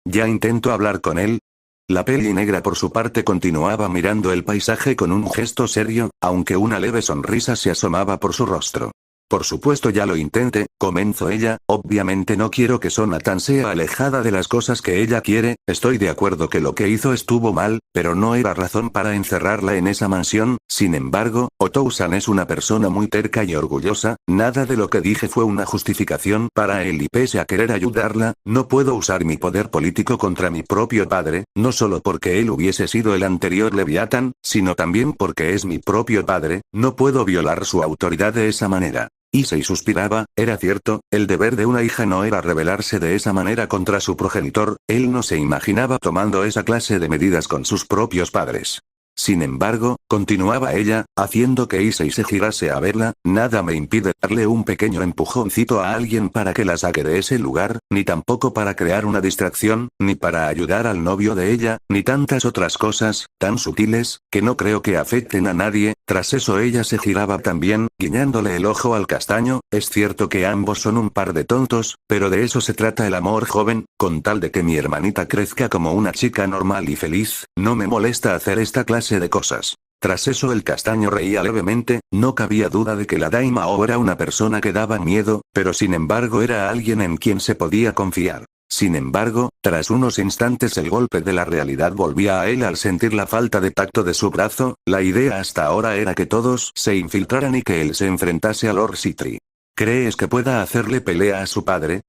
Ya intento hablar con él. La peli negra por su parte continuaba mirando el paisaje con un gesto serio, aunque una leve sonrisa se asomaba por su rostro. Por supuesto ya lo intenté, comenzó ella, obviamente no quiero que Sona tan sea alejada de las cosas que ella quiere, estoy de acuerdo que lo que hizo estuvo mal, pero no era razón para encerrarla en esa mansión. Sin embargo, Otou-san es una persona muy terca y orgullosa, nada de lo que dije fue una justificación para él y pese a querer ayudarla, no puedo usar mi poder político contra mi propio padre, no solo porque él hubiese sido el anterior Leviathan, sino también porque es mi propio padre, no puedo violar su autoridad de esa manera. Issei suspiraba, era cierto, el deber de una hija no era rebelarse de esa manera contra su progenitor, él no se imaginaba tomando esa clase de medidas con sus propios padres. Sin embargo, continuaba ella, haciendo que Issei se girase a verla, nada me impide darle un pequeño empujoncito a alguien para que la saque de ese lugar, ni tampoco para crear una distracción, ni para ayudar al novio de ella, ni tantas otras cosas, tan sutiles, que no creo que afecten a nadie. Tras eso ella se giraba también, guiñándole el ojo al castaño. Es cierto que ambos son un par de tontos, pero de eso se trata el amor joven, con tal de que mi hermanita crezca como una chica normal y feliz, no me molesta hacer esta clase de cosas. Tras eso el castaño reía levemente, no cabía duda de que la Daimao era una persona que daba miedo, pero sin embargo era alguien en quien se podía confiar. Sin embargo, tras unos instantes el golpe de la realidad volvía a él al sentir la falta de tacto de su brazo. La idea hasta ahora era que todos se infiltraran y que él se enfrentase a Lord Citri. ¿Crees que pueda hacerle pelea a su padre?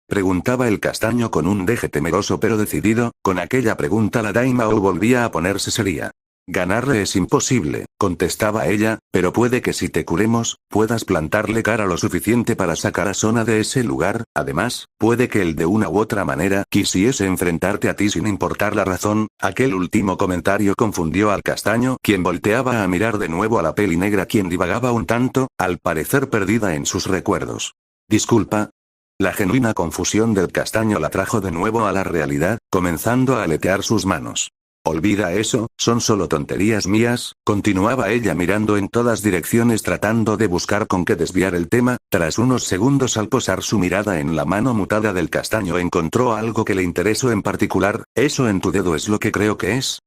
Preguntaba el castaño con un deje temeroso pero decidido. Con aquella pregunta la Daimao volvía a ponerse seria. Ganarle es imposible, contestaba ella, pero puede que si te curemos, puedas plantarle cara lo suficiente para sacar a Sona de ese lugar. Además, puede que él de una u otra manera quisiese enfrentarte a ti sin importar la razón. Aquel último comentario confundió al castaño, quien volteaba a mirar de nuevo a la peli negra, quien divagaba un tanto, al parecer perdida en sus recuerdos. Disculpa. La genuina confusión del castaño la trajo de nuevo a la realidad, comenzando a aletear sus manos. Olvida eso, son solo tonterías mías, continuaba ella mirando en todas direcciones tratando de buscar con qué desviar el tema. Tras unos segundos al posar su mirada en la mano mutada del castaño encontró algo que le interesó en particular. ¿Eso en tu dedo es lo que creo que es?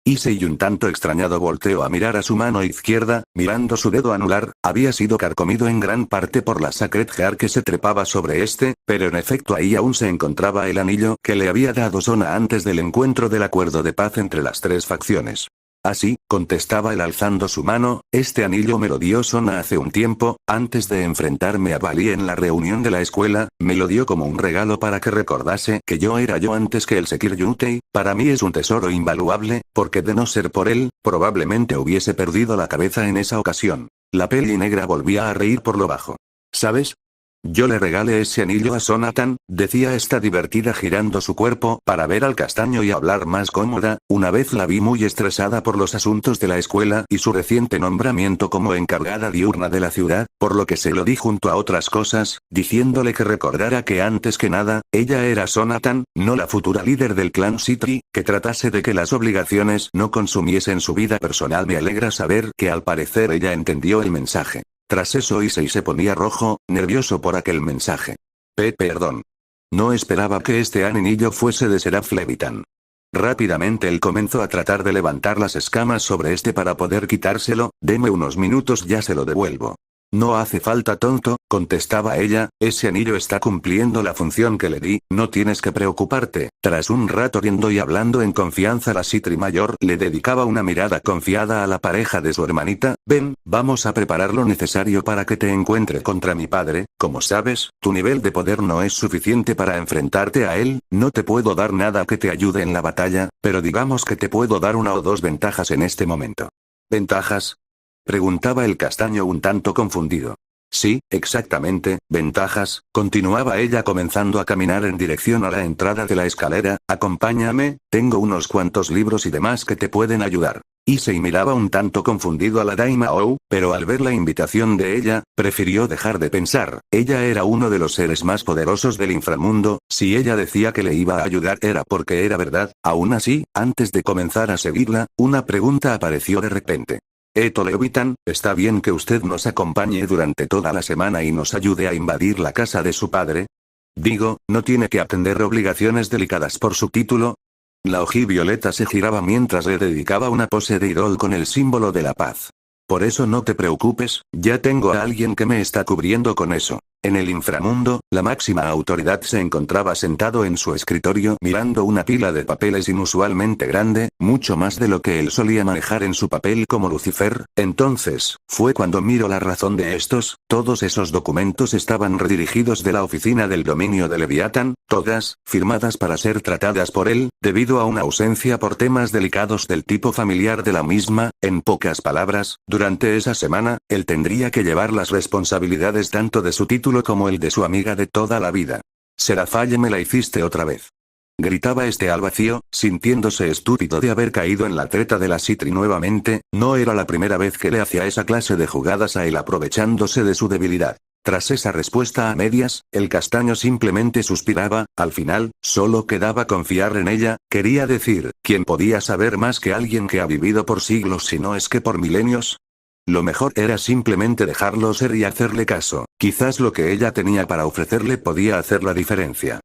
Issei un tanto extrañado volteó a mirar a su mano izquierda, mirando su dedo anular, había sido carcomido en gran parte por la Sacred Heart que se trepaba sobre este, pero en efecto ahí aún se encontraba el anillo que le había dado Sona antes del encuentro del acuerdo de paz entre las tres facciones. Así, contestaba él alzando su mano, este anillo me lo dio Sona hace un tiempo, antes de enfrentarme a Bali en la reunión de la escuela, me lo dio como un regalo para que recordase que yo era yo antes que el Sekir Yutei. Para mí es un tesoro invaluable, porque de no ser por él, probablemente hubiese perdido la cabeza en esa ocasión. La peli negra volvía a reír por lo bajo. ¿Sabes? Yo le regalé ese anillo a Sonatan, decía esta divertida girando su cuerpo para ver al castaño y hablar más cómoda, una vez la vi muy estresada por los asuntos de la escuela y su reciente nombramiento como encargada diurna de la ciudad, por lo que se lo di junto a otras cosas, diciéndole que recordara que antes que nada, ella era Sonatan, no la futura líder del clan Citri, que tratase de que las obligaciones no consumiesen su vida personal. Me alegra saber que al parecer ella entendió el mensaje. Tras eso Issei se ponía rojo, nervioso por aquel mensaje. Perdón. No esperaba que este anillo fuese de Seraph Levitan. Rápidamente él comenzó a tratar de levantar las escamas sobre este para poder quitárselo, deme unos minutos ya se lo devuelvo. No hace falta tonto, contestaba ella, ese anillo está cumpliendo la función que le di, no tienes que preocuparte. Tras un rato riendo y hablando en confianza la Citri mayor le dedicaba una mirada confiada a la pareja de su hermanita, ven, vamos a preparar lo necesario para que te encuentre contra mi padre, como sabes, tu nivel de poder no es suficiente para enfrentarte a él, no te puedo dar nada que te ayude en la batalla, pero digamos que te puedo dar una o dos ventajas en este momento. ¿Ventajas? Preguntaba el castaño un tanto confundido. Sí, exactamente, ventajas, continuaba ella comenzando a caminar en dirección a la entrada de la escalera, acompáñame, tengo unos cuantos libros y demás que te pueden ayudar. Issei miraba un tanto confundido a la Daimao, pero al ver la invitación de ella, prefirió dejar de pensar, ella era uno de los seres más poderosos del inframundo, si ella decía que le iba a ayudar era porque era verdad, aún así, antes de comenzar a seguirla, una pregunta apareció de repente. Eto Levitan, ¿está bien que usted nos acompañe durante toda la semana y nos ayude a invadir la casa de su padre? Digo, ¿no tiene que atender obligaciones delicadas por su título? La ojivioleta se giraba mientras le dedicaba una pose de idol con el símbolo de la paz. Por eso no te preocupes, ya tengo a alguien que me está cubriendo con eso. En el inframundo, la máxima autoridad se encontraba sentado en su escritorio mirando una pila de papeles inusualmente grande, mucho más de lo que él solía manejar en su papel como Lucifer. Entonces, fue cuando miró la razón de estos, todos esos documentos estaban redirigidos de la oficina del dominio de Leviatán, todas, firmadas para ser tratadas por él, debido a una ausencia por temas delicados del tipo familiar de la misma, en pocas palabras, durante esa semana, él tendría que llevar las responsabilidades tanto de su título como el de su amiga de toda la vida. Serafaye, me la hiciste otra vez. Gritaba este al vacío, sintiéndose estúpido de haber caído en la treta de la Citri nuevamente, no era la primera vez que le hacía esa clase de jugadas a él aprovechándose de su debilidad. Tras esa respuesta a medias, el castaño simplemente suspiraba, al final, solo quedaba confiar en ella, quería decir, ¿quién podía saber más que alguien que ha vivido por siglos si no es que por milenios? Lo mejor era simplemente dejarlo ser y hacerle caso, quizás lo que ella tenía para ofrecerle podía hacer la diferencia.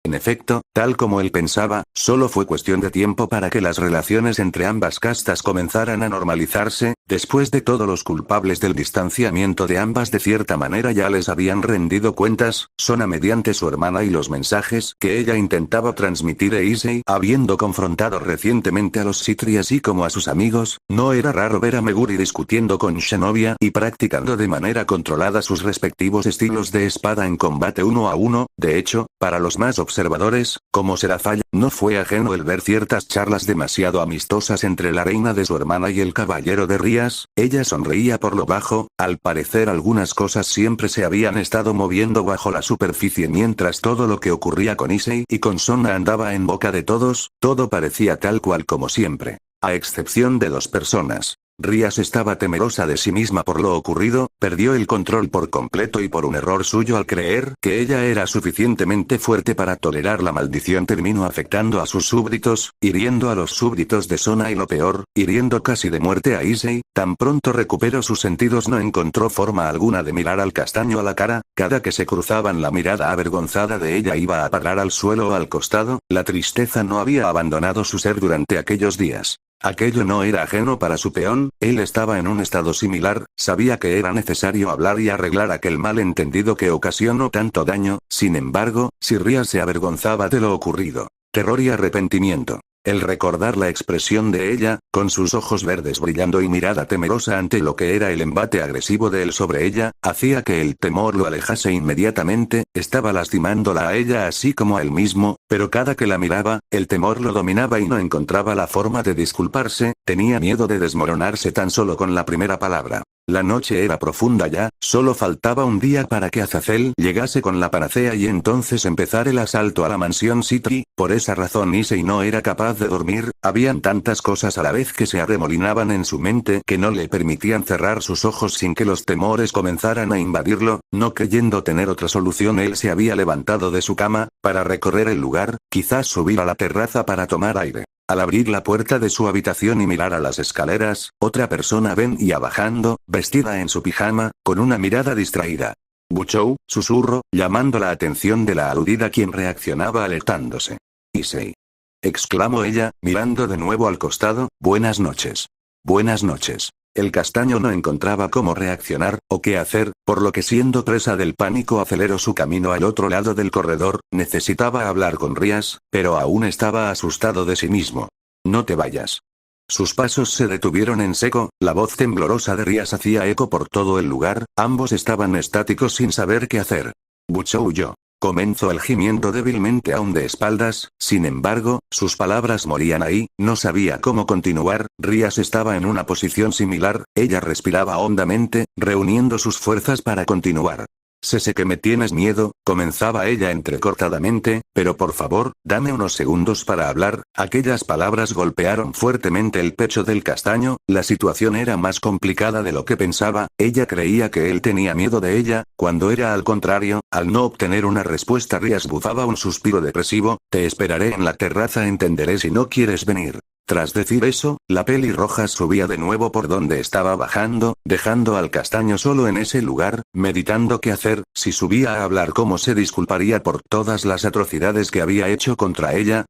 En efecto, tal como él pensaba, solo fue cuestión de tiempo para que las relaciones entre ambas castas comenzaran a normalizarse, después de todo los culpables del distanciamiento de ambas de cierta manera ya les habían rendido cuentas, Sona mediante su hermana y los mensajes que ella intentaba transmitir a Issei, habiendo confrontado recientemente a los Citri así como a sus amigos, no era raro ver a Meguri discutiendo con Shinobi y practicando de manera controlada sus respectivos estilos de espada en combate uno a uno, de hecho, para los más observadores, como Serafaye, no fue ajeno el ver ciertas charlas demasiado amistosas entre la reina de su hermana y el caballero de Rías, ella sonreía por lo bajo, al parecer algunas cosas siempre se habían estado moviendo bajo la superficie mientras todo lo que ocurría con Issei y con Sona andaba en boca de todos, todo parecía tal cual como siempre. A excepción de dos personas. Rías estaba temerosa de sí misma por lo ocurrido, perdió el control por completo y por un error suyo al creer que ella era suficientemente fuerte para tolerar la maldición terminó afectando a sus súbditos, hiriendo a los súbditos de Sona y lo peor, hiriendo casi de muerte a Issei. Tan pronto recuperó sus sentidos no encontró forma alguna de mirar al castaño a la cara, cada que se cruzaban la mirada avergonzada de ella iba a parar al suelo o al costado, la tristeza no había abandonado su ser durante aquellos días. Aquello no era ajeno para su peón, él estaba en un estado similar, sabía que era necesario hablar y arreglar aquel malentendido que ocasionó tanto daño, sin embargo, si Rías se avergonzaba de lo ocurrido. Terror y arrepentimiento. El recordar la expresión de ella, con sus ojos verdes brillando y mirada temerosa ante lo que era el embate agresivo de él sobre ella, hacía que el temor lo alejase inmediatamente. Estaba lastimándola a ella así como a él mismo, pero cada que la miraba, el temor lo dominaba y no encontraba la forma de disculparse, tenía miedo de desmoronarse tan solo con la primera palabra. La noche era profunda ya, solo faltaba un día para que Azazel llegase con la panacea y entonces empezar el asalto a la mansión City. Por esa razón Issei no era capaz de dormir, habían tantas cosas a la vez que se arremolinaban en su mente que no le permitían cerrar sus ojos sin que los temores comenzaran a invadirlo. No creyendo tener otra solución, él se había levantado de su cama, para recorrer el lugar, quizás subir a la terraza para tomar aire. Al abrir la puerta de su habitación y mirar a las escaleras, otra persona venía bajando, vestida en su pijama, con una mirada distraída. Buchou, susurró, llamando la atención de la aludida, quien reaccionaba alertándose. Issei, exclamó ella, mirando de nuevo al costado. Buenas noches. Buenas noches. El castaño no encontraba cómo reaccionar, o qué hacer, por lo que siendo presa del pánico aceleró su camino al otro lado del corredor. Necesitaba hablar con Rías, pero aún estaba asustado de sí mismo. No te vayas. Sus pasos se detuvieron en seco, la voz temblorosa de Rías hacía eco por todo el lugar, ambos estaban estáticos sin saber qué hacer. Buchou huyó. Comenzó el gimiendo débilmente aún de espaldas, sin embargo, sus palabras morían ahí, no sabía cómo continuar. Rías estaba en una posición similar, ella respiraba hondamente, reuniendo sus fuerzas para continuar. Sé que me tienes miedo, comenzaba ella entrecortadamente, pero por favor, dame unos segundos para hablar. Aquellas palabras golpearon fuertemente el pecho del castaño. La situación era más complicada de lo que pensaba. Ella creía que él tenía miedo de ella, cuando era al contrario. Al no obtener una respuesta, Rías bufaba un suspiro depresivo. Te esperaré en la terraza, entenderé si no quieres venir. Tras decir eso, la pelirroja subía de nuevo por donde estaba bajando, dejando al castaño solo en ese lugar, meditando qué hacer. Si subía a hablar, cómo se disculparía por todas las atrocidades que había hecho contra ella.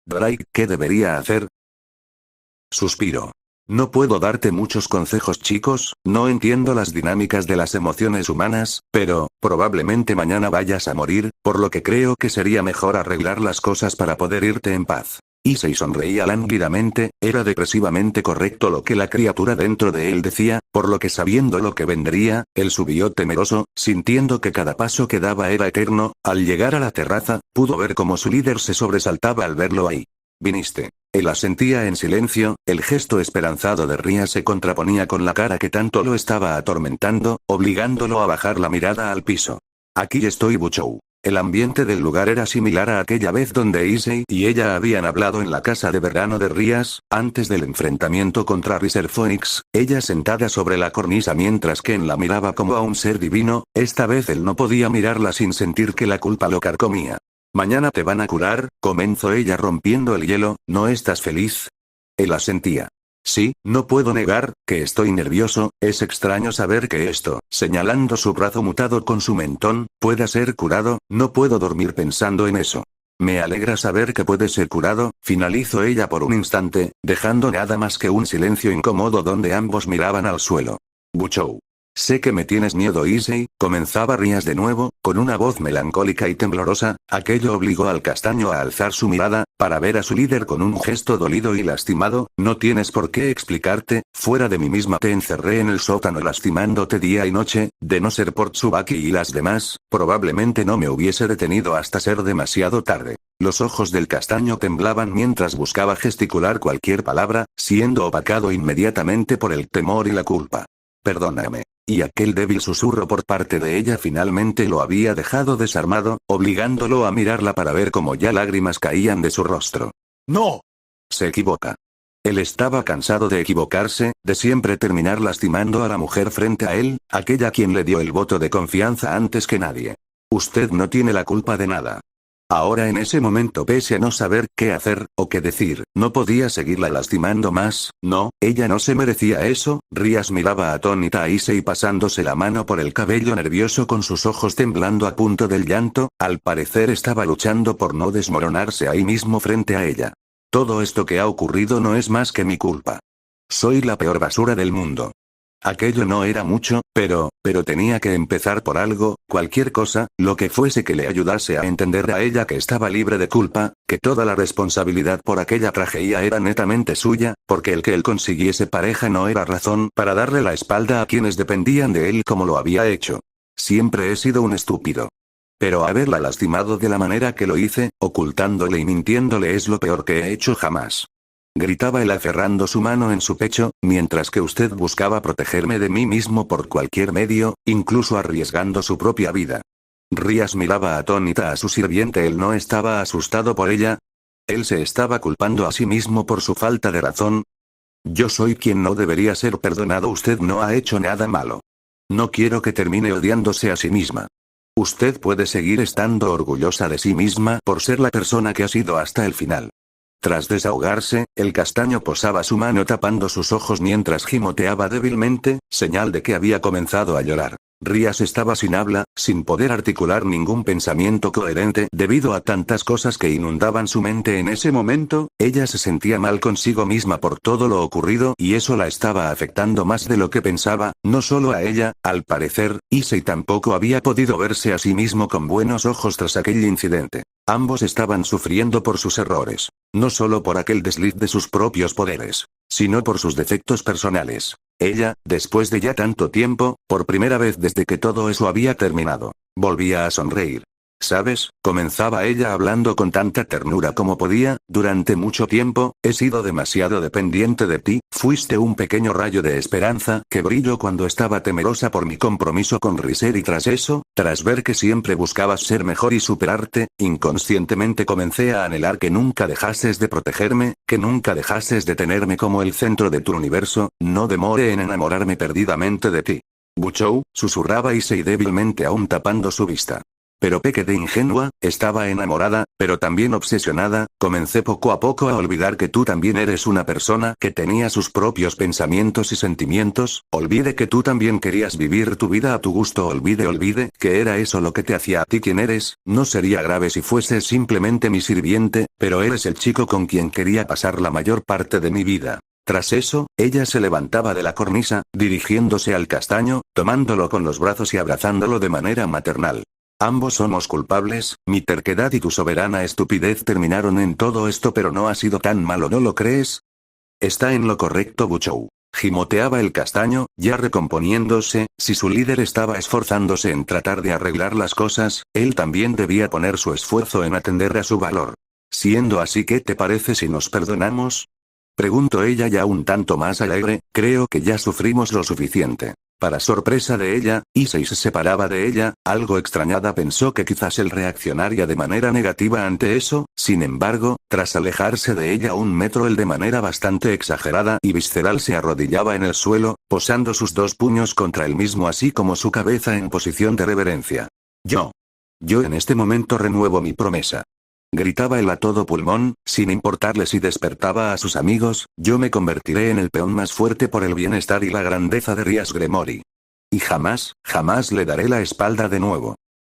Drake, ¿qué debería hacer? Suspiró. No puedo darte muchos consejos, chicos, no entiendo las dinámicas de las emociones humanas, pero, probablemente mañana vayas a morir, por lo que creo que sería mejor arreglar las cosas para poder irte en paz. Issei sonreía lánguidamente, era depresivamente correcto lo que la criatura dentro de él decía, por lo que sabiendo lo que vendría, él subió temeroso, sintiendo que cada paso que daba era eterno. Al llegar a la terraza, pudo ver cómo su líder se sobresaltaba al verlo ahí. Viniste. Él asentía en silencio, el gesto esperanzado de Rías se contraponía con la cara que tanto lo estaba atormentando, obligándolo a bajar la mirada al piso. Aquí estoy, Buchou. El ambiente del lugar era similar a aquella vez donde Issei y ella habían hablado en la casa de verano de Rías, antes del enfrentamiento contra Riser Phoenix, ella sentada sobre la cornisa mientras Ken la miraba como a un ser divino. Esta vez él no podía mirarla sin sentir que la culpa lo carcomía. Mañana te van a curar, comenzó ella rompiendo el hielo. ¿No estás feliz? Él asentía. Sí, no puedo negar, que estoy nervioso. Es extraño saber que esto, señalando su brazo mutado con su mentón, pueda ser curado. No puedo dormir pensando en eso. Me alegra saber que puede ser curado, finalizó ella por un instante, dejando nada más que un silencio incómodo donde ambos miraban al suelo. Buchou. Sé que me tienes miedo, Issei, comenzaba Rías de nuevo, con una voz melancólica y temblorosa. Aquello obligó al castaño a alzar su mirada, para ver a su líder con un gesto dolido y lastimado. No tienes por qué explicarte, fuera de mí misma te encerré en el sótano lastimándote día y noche. De no ser por Tsubaki y las demás, probablemente no me hubiese detenido hasta ser demasiado tarde. Los ojos del castaño temblaban mientras buscaba gesticular cualquier palabra, siendo opacado inmediatamente por el temor y la culpa. Perdóname. Y aquel débil susurro por parte de ella finalmente lo había dejado desarmado, obligándolo a mirarla para ver cómo ya lágrimas caían de su rostro. ¡No! Se equivoca. Él estaba cansado de equivocarse, de siempre terminar lastimando a la mujer frente a él, aquella quien le dio el voto de confianza antes que nadie. Usted no tiene la culpa de nada. Ahora en ese momento, pese a no saber qué hacer, o qué decir, no podía seguirla lastimando más. No, ella no se merecía eso. Rías miraba atónita a Issei pasándose la mano por el cabello nervioso con sus ojos temblando a punto del llanto. Al parecer estaba luchando por no desmoronarse ahí mismo frente a ella. Todo esto que ha ocurrido no es más que mi culpa. Soy la peor basura del mundo. Aquello no era mucho, pero tenía que empezar por algo, cualquier cosa, lo que fuese que le ayudase a entender a ella que estaba libre de culpa, que toda la responsabilidad por aquella tragedia era netamente suya, porque el que él consiguiese pareja no era razón para darle la espalda a quienes dependían de él como lo había hecho. Siempre he sido un estúpido. Pero haberla lastimado de la manera que lo hice, ocultándole y mintiéndole es lo peor que he hecho jamás. Gritaba él aferrando su mano en su pecho, mientras que usted buscaba protegerme de mí mismo por cualquier medio, incluso arriesgando su propia vida. Rías miraba atónita a su sirviente. Él no estaba asustado por ella. Él se estaba culpando a sí mismo por su falta de razón. Yo soy quien no debería ser perdonado. Usted no ha hecho nada malo. No quiero que termine odiándose a sí misma. Usted puede seguir estando orgullosa de sí misma por ser la persona que ha sido hasta el final. Tras desahogarse, el castaño posaba su mano tapando sus ojos mientras gimoteaba débilmente, señal de que había comenzado a llorar. Rías estaba sin habla, sin poder articular ningún pensamiento coherente debido a tantas cosas que inundaban su mente en ese momento. Ella se sentía mal consigo misma por todo lo ocurrido y eso la estaba afectando más de lo que pensaba, no solo a ella, al parecer, Issei tampoco había podido verse a sí mismo con buenos ojos tras aquel incidente. Ambos estaban sufriendo por sus errores. No solo por aquel desliz de sus propios poderes, sino por sus defectos personales. Ella, después de ya tanto tiempo, por primera vez desde que todo eso había terminado, volvía a sonreír. ¿Sabes? Comenzaba ella hablando con tanta ternura como podía, durante mucho tiempo, he sido demasiado dependiente de ti, fuiste un pequeño rayo de esperanza que brilló cuando estaba temerosa por mi compromiso con Riser y tras eso, tras ver que siempre buscabas ser mejor y superarte, inconscientemente comencé a anhelar que nunca dejases de protegerme, que nunca dejases de tenerme como el centro de tu universo, no demoré en enamorarme perdidamente de ti. Buchou, susurraba Issei débilmente aún tapando su vista. Pero pequé de ingenua, estaba enamorada, pero también obsesionada, comencé poco a poco a olvidar que tú también eres una persona que tenía sus propios pensamientos y sentimientos, olvide que tú también querías vivir tu vida a tu gusto, olvide que era eso lo que te hacía a ti quien eres, no sería grave si fueses simplemente mi sirviente, pero eres el chico con quien quería pasar la mayor parte de mi vida. Tras eso, ella se levantaba de la cornisa, dirigiéndose al castaño, tomándolo con los brazos y abrazándolo de manera maternal. Ambos somos culpables, mi terquedad y tu soberana estupidez terminaron en todo esto, pero no ha sido tan malo, ¿no lo crees? Está en lo correcto, Buchou. Gimoteaba el castaño, ya recomponiéndose. Si su líder estaba esforzándose en tratar de arreglar las cosas, él también debía poner su esfuerzo en atender a su valor. Siendo así, ¿qué te parece si nos perdonamos? Preguntó ella ya un tanto más alegre, creo que ya sufrimos lo suficiente. Para sorpresa de ella, Issei se separaba de ella, algo extrañada pensó que quizás él reaccionaría de manera negativa ante eso, sin embargo, tras alejarse de ella un metro él de manera bastante exagerada y visceral se arrodillaba en el suelo, posando sus dos puños contra él mismo así como su cabeza en posición de reverencia. Yo en este momento renuevo mi promesa. Gritaba él a todo pulmón, sin importarle si despertaba a sus amigos, yo me convertiré en el peón más fuerte por el bienestar y la grandeza de Rías Gremory. Y jamás le daré la espalda de nuevo.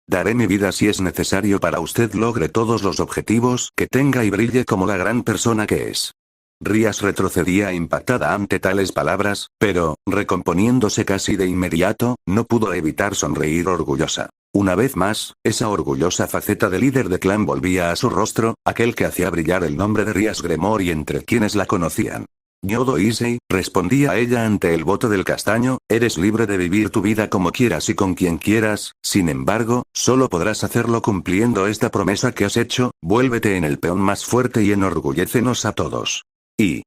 Daré mi vida si es necesario para usted logre todos los objetivos que tenga y brille como la gran persona que es. Rías retrocedía impactada ante tales palabras, pero, recomponiéndose casi de inmediato, no pudo evitar sonreír orgullosa. Una vez más, esa orgullosa faceta de líder de clan volvía a su rostro, aquel que hacía brillar el nombre de Rías Gremory entre quienes la conocían. Yodo Issei, respondía ella ante el voto del castaño, eres libre de vivir tu vida como quieras y con quien quieras, sin embargo, solo podrás hacerlo cumpliendo esta promesa que has hecho, vuélvete en el peón más fuerte y enorgullécenos a todos. Y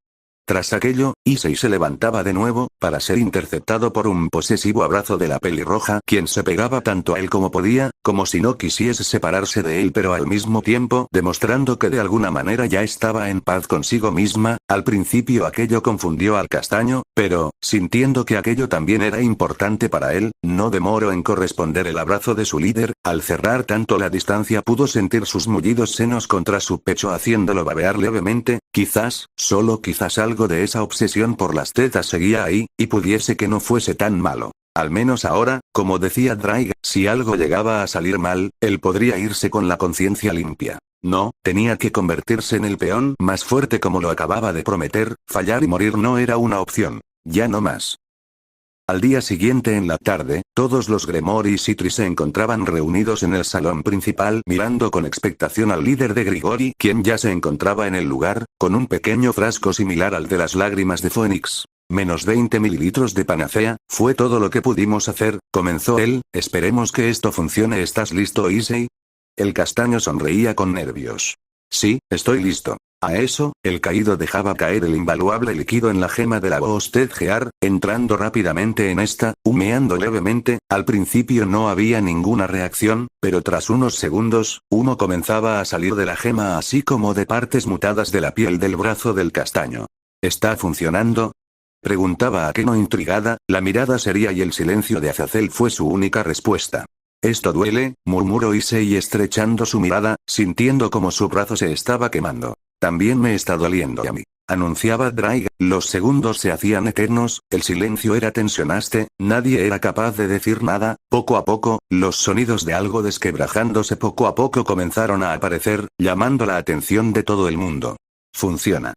tras aquello, Issei se levantaba de nuevo, para ser interceptado por un posesivo abrazo de la pelirroja, quien se pegaba tanto a él como podía, como si no quisiese separarse de él, pero al mismo tiempo demostrando que de alguna manera ya estaba en paz consigo misma. Al principio aquello confundió al castaño, pero, sintiendo que aquello también era importante para él, no demoró en corresponder el abrazo de su líder. Al cerrar tanto la distancia pudo sentir sus mullidos senos contra su pecho haciéndolo babear levemente, quizás, solo quizás algo de esa obsesión por las tetas seguía ahí, y pudiese que no fuese tan malo. Al menos ahora, como decía Drake, si algo llegaba a salir mal, él podría irse con la conciencia limpia. No, tenía que convertirse en el peón más fuerte como lo acababa de prometer, fallar y morir no era una opción. Ya no más. Al día siguiente en la tarde, todos los Gremory y Citri se encontraban reunidos en el salón principal mirando con expectación al líder de Grigori, quien ya se encontraba en el lugar, con un pequeño frasco similar al de las lágrimas de Phoenix. Menos 20 mililitros de panacea, fue todo lo que pudimos hacer, comenzó él, esperemos que esto funcione. ¿Estás listo, Issei? El castaño sonreía con nervios. Sí, estoy listo. A eso, el caído dejaba caer el invaluable líquido en la gema de la Boosted Gear, entrando rápidamente en esta, humeando levemente. Al principio no había ninguna reacción, pero tras unos segundos, humo comenzaba a salir de la gema así como de partes mutadas de la piel del brazo del castaño. ¿Está funcionando? Preguntaba Akeno intrigada, la mirada seria y el silencio de Azazel fue su única respuesta. Esto duele, murmuró Issei estrechando su mirada, sintiendo como su brazo se estaba quemando. También me está doliendo a mí, anunciaba Drake. Los segundos se hacían eternos, el silencio era tensionante, nadie era capaz de decir nada. Poco a poco, los sonidos de algo desquebrajándose poco a poco comenzaron a aparecer, llamando la atención de todo el mundo. Funciona.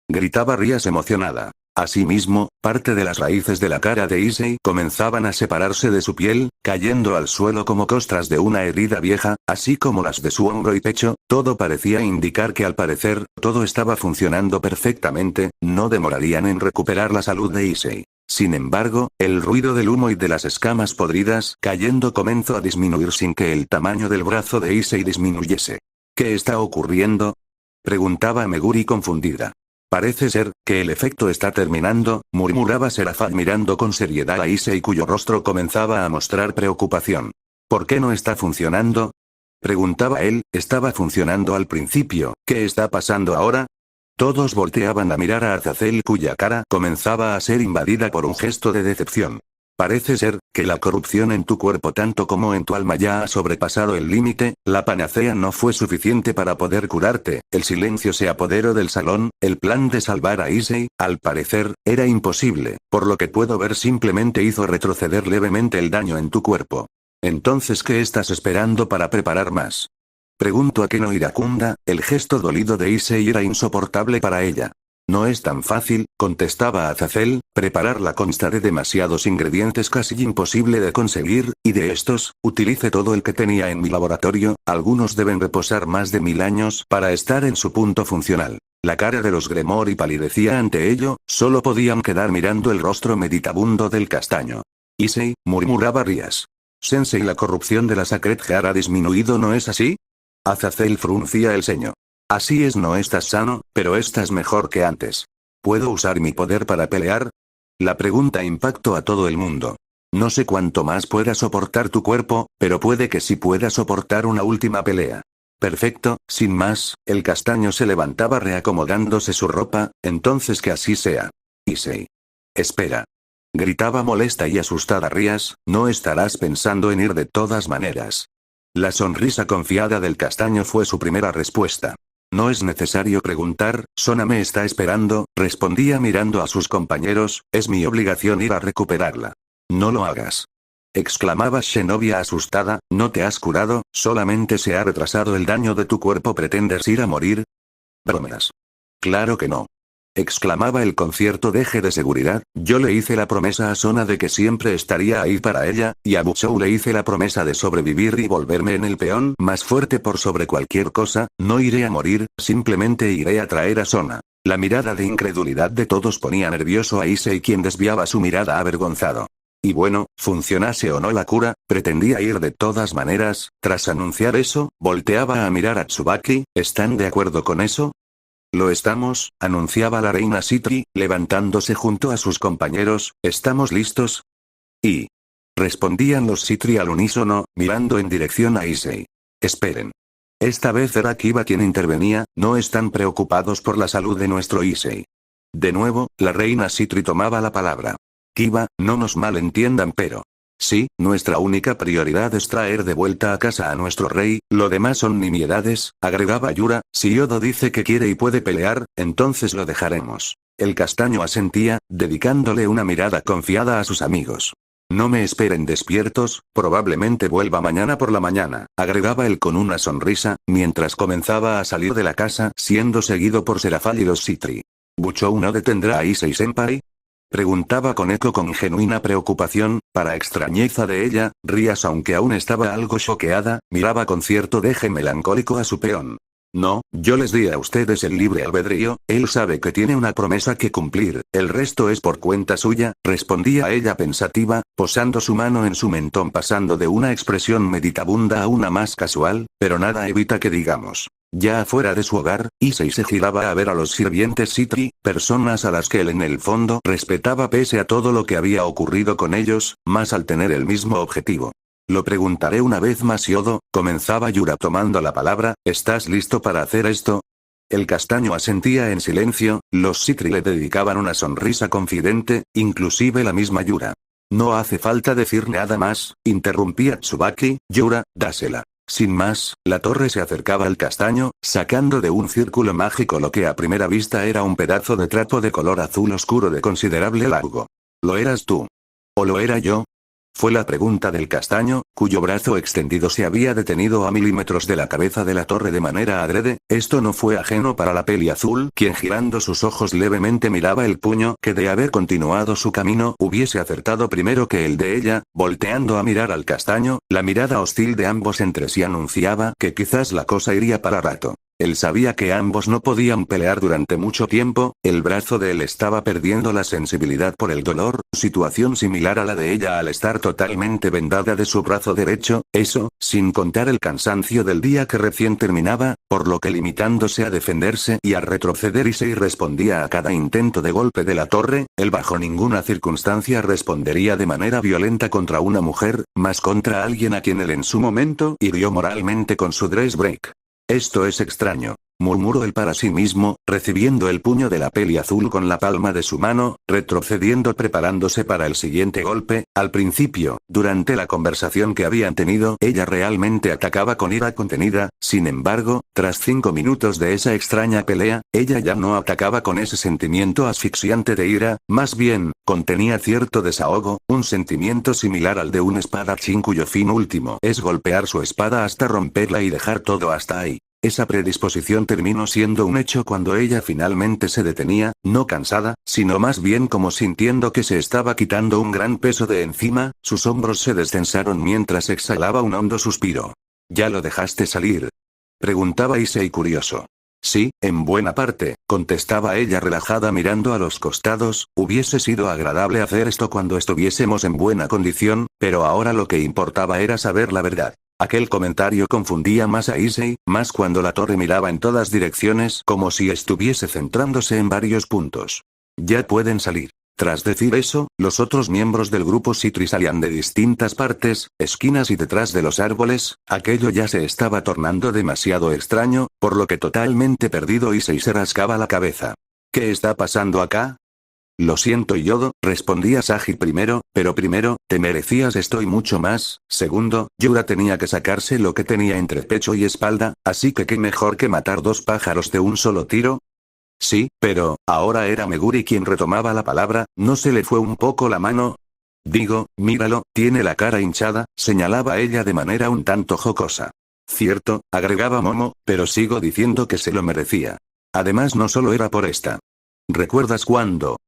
Gritaba Rías emocionada. Asimismo, parte de las raíces de la cara de Issei comenzaban a separarse de su piel, cayendo al suelo como costras de una herida vieja, así como las de su hombro y pecho. Todo parecía indicar que al parecer, todo estaba funcionando perfectamente, no demorarían en recuperar la salud de Issei. Sin embargo, el ruido del humo y de las escamas podridas cayendo comenzó a disminuir sin que el tamaño del brazo de Issei disminuyese. ¿Qué está ocurriendo? Preguntaba Meguri confundida. Parece ser, que el efecto está terminando, murmuraba Seraph mirando con seriedad a Issei cuyo rostro comenzaba a mostrar preocupación. ¿Por qué no está funcionando? Preguntaba él, estaba funcionando al principio, ¿qué está pasando ahora? Todos volteaban a mirar a Azazel cuya cara comenzaba a ser invadida por un gesto de decepción. Parece ser, que la corrupción en tu cuerpo tanto como en tu alma ya ha sobrepasado el límite, la panacea no fue suficiente para poder curarte. El silencio se apoderó del salón, el plan de salvar a Issei, al parecer, era imposible, por lo que puedo ver simplemente hizo retroceder levemente el daño en tu cuerpo. Entonces, ¿qué estás esperando para preparar más? Preguntó Akeno iracunda, el gesto dolido de Issei era insoportable para ella. No es tan fácil, contestaba Azazel, prepararla consta de demasiados ingredientes casi imposible de conseguir, y de estos, utilice todo el que tenía en mi laboratorio, algunos deben reposar más de 1000 años para estar en su punto funcional. La cara de los Gremory palidecía ante ello, solo podían quedar mirando el rostro meditabundo del castaño. Issei, murmuraba Rías. Sensei, la corrupción de la Sacred Gear ha disminuido, ¿no es así? Azazel fruncía el ceño. Así es, no estás sano, pero estás mejor que antes. ¿Puedo usar mi poder para pelear? La pregunta impactó a todo el mundo. No sé cuánto más pueda soportar tu cuerpo, pero puede que sí pueda soportar una última pelea. Perfecto, sin más, el castaño se levantaba reacomodándose su ropa, entonces que así sea. Issei. Espera. Gritaba molesta y asustada Rías, no estarás pensando en ir de todas maneras. La sonrisa confiada del castaño fue su primera respuesta. No es necesario preguntar, Sona me está esperando, respondía mirando a sus compañeros, es mi obligación ir a recuperarla. No lo hagas. Exclamaba Zenobia asustada, no te has curado, solamente se ha retrasado el daño de tu cuerpo. ¿Pretendes ir a morir? Bromas. Claro que no. Exclamaba el concierto deje de seguridad, yo le hice la promesa a Sona de que siempre estaría ahí para ella, y a Buchou le hice la promesa de sobrevivir y volverme en el peón más fuerte por sobre cualquier cosa, no iré a morir, simplemente iré a traer a Sona. La mirada de incredulidad de todos ponía nervioso a Issei quien desviaba su mirada avergonzado. Y bueno, funcionase o no la cura, pretendía ir de todas maneras. Tras anunciar eso, volteaba a mirar a Tsubaki, ¿están de acuerdo con eso? Lo estamos, anunciaba la reina Citri, levantándose junto a sus compañeros, ¿estamos listos? Y respondían los Citri al unísono, mirando en dirección a Issei. Esperen. Esta vez era Kiba quien intervenía, no están preocupados por la salud de nuestro Issei. De nuevo, la reina Citri tomaba la palabra. Kiba, no nos malentiendan, pero sí, nuestra única prioridad es traer de vuelta a casa a nuestro rey, lo demás son nimiedades, agregaba Yura, si Yodo dice que quiere y puede pelear, entonces lo dejaremos. El castaño asentía, dedicándole una mirada confiada a sus amigos. No me esperen despiertos, probablemente vuelva mañana por la mañana, agregaba él con una sonrisa, mientras comenzaba a salir de la casa, siendo seguido por Serafal y los Citri. ¿Buchou no detendrá a Issei Senpai? Preguntaba con eco con genuina preocupación, para extrañeza de ella, Rías aunque aún estaba algo choqueada, miraba con cierto deje melancólico a su peón. No, yo les di a ustedes el libre albedrío, él sabe que tiene una promesa que cumplir, el resto es por cuenta suya, respondía ella pensativa, posando su mano en su mentón pasando de una expresión meditabunda a una más casual, pero nada evita que digamos. Ya afuera de su hogar, Issei se giraba a ver a los sirvientes Citri, personas a las que él en el fondo respetaba pese a todo lo que había ocurrido con ellos, más al tener el mismo objetivo. Lo preguntaré una vez más Yodo, comenzaba Yura tomando la palabra, ¿estás listo para hacer esto? El castaño asentía en silencio, los Citri le dedicaban una sonrisa confidente, inclusive la misma Yura. No hace falta decir nada más, interrumpía Tsubaki, Yura, dásela. Sin más, la torre se acercaba al castaño, sacando de un círculo mágico lo que a primera vista era un pedazo de trapo de color azul oscuro de considerable largo. ¿Lo eras tú? ¿O lo era yo? Fue la pregunta del castaño, cuyo brazo extendido se había detenido a milímetros de la cabeza de la torre de manera adrede. Esto no fue ajeno para la peli azul, quien girando sus ojos levemente miraba el puño que de haber continuado su camino hubiese acertado primero que el de ella, volteando a mirar al castaño, la mirada hostil de ambos entre sí anunciaba que quizás la cosa iría para rato. Él sabía que ambos no podían pelear durante mucho tiempo, el brazo de él estaba perdiendo la sensibilidad por el dolor, situación similar a la de ella al estar totalmente vendada de su brazo derecho, eso, sin contar el cansancio del día que recién terminaba, por lo que limitándose a defenderse y a retroceder Issei respondía a cada intento de golpe de la torre, él bajo ninguna circunstancia respondería de manera violenta contra una mujer, más contra alguien a quien él en su momento hirió moralmente con su dress break. Esto es extraño, murmuró él para sí mismo, recibiendo el puño de la peli azul con la palma de su mano, retrocediendo preparándose para el siguiente golpe. Al principio, durante la conversación que habían tenido, ella realmente atacaba con ira contenida, sin embargo, tras 5 minutos de esa extraña pelea, ella ya no atacaba con ese sentimiento asfixiante de ira, más bien, contenía cierto desahogo, un sentimiento similar al de un espadachín cuyo fin último es golpear su espada hasta romperla y dejar todo hasta ahí. Esa predisposición terminó siendo un hecho cuando ella finalmente se detenía, no cansada, sino más bien como sintiendo que se estaba quitando un gran peso de encima, sus hombros se descensaron mientras exhalaba un hondo suspiro. ¿Ya lo dejaste salir?, preguntaba Issei curioso. Sí, en buena parte, contestaba ella relajada mirando a los costados, hubiese sido agradable hacer esto cuando estuviésemos en buena condición, pero ahora lo que importaba era saber la verdad. Aquel comentario confundía más a Issei, más cuando la torre miraba en todas direcciones como si estuviese centrándose en varios puntos. Ya pueden salir. Tras decir eso, los otros miembros del grupo Citri salían de distintas partes, esquinas y detrás de los árboles. Aquello ya se estaba tornando demasiado extraño, por lo que totalmente perdido Issei se rascaba la cabeza. ¿Qué está pasando acá? Lo siento Yodo, respondía Sagi primero, pero primero, te merecías esto y mucho más. Segundo, Yura tenía que sacarse lo que tenía entre pecho y espalda, así que qué mejor que matar 2 pájaros de un solo tiro. Sí, pero, ahora era Meguri quien retomaba la palabra, ¿no se le fue un poco la mano? Digo, míralo, tiene la cara hinchada, señalaba ella de manera un tanto jocosa. Cierto, agregaba Momo, pero sigo diciendo que se lo merecía. Además no solo era por esta. ¿Recuerdas cuándo?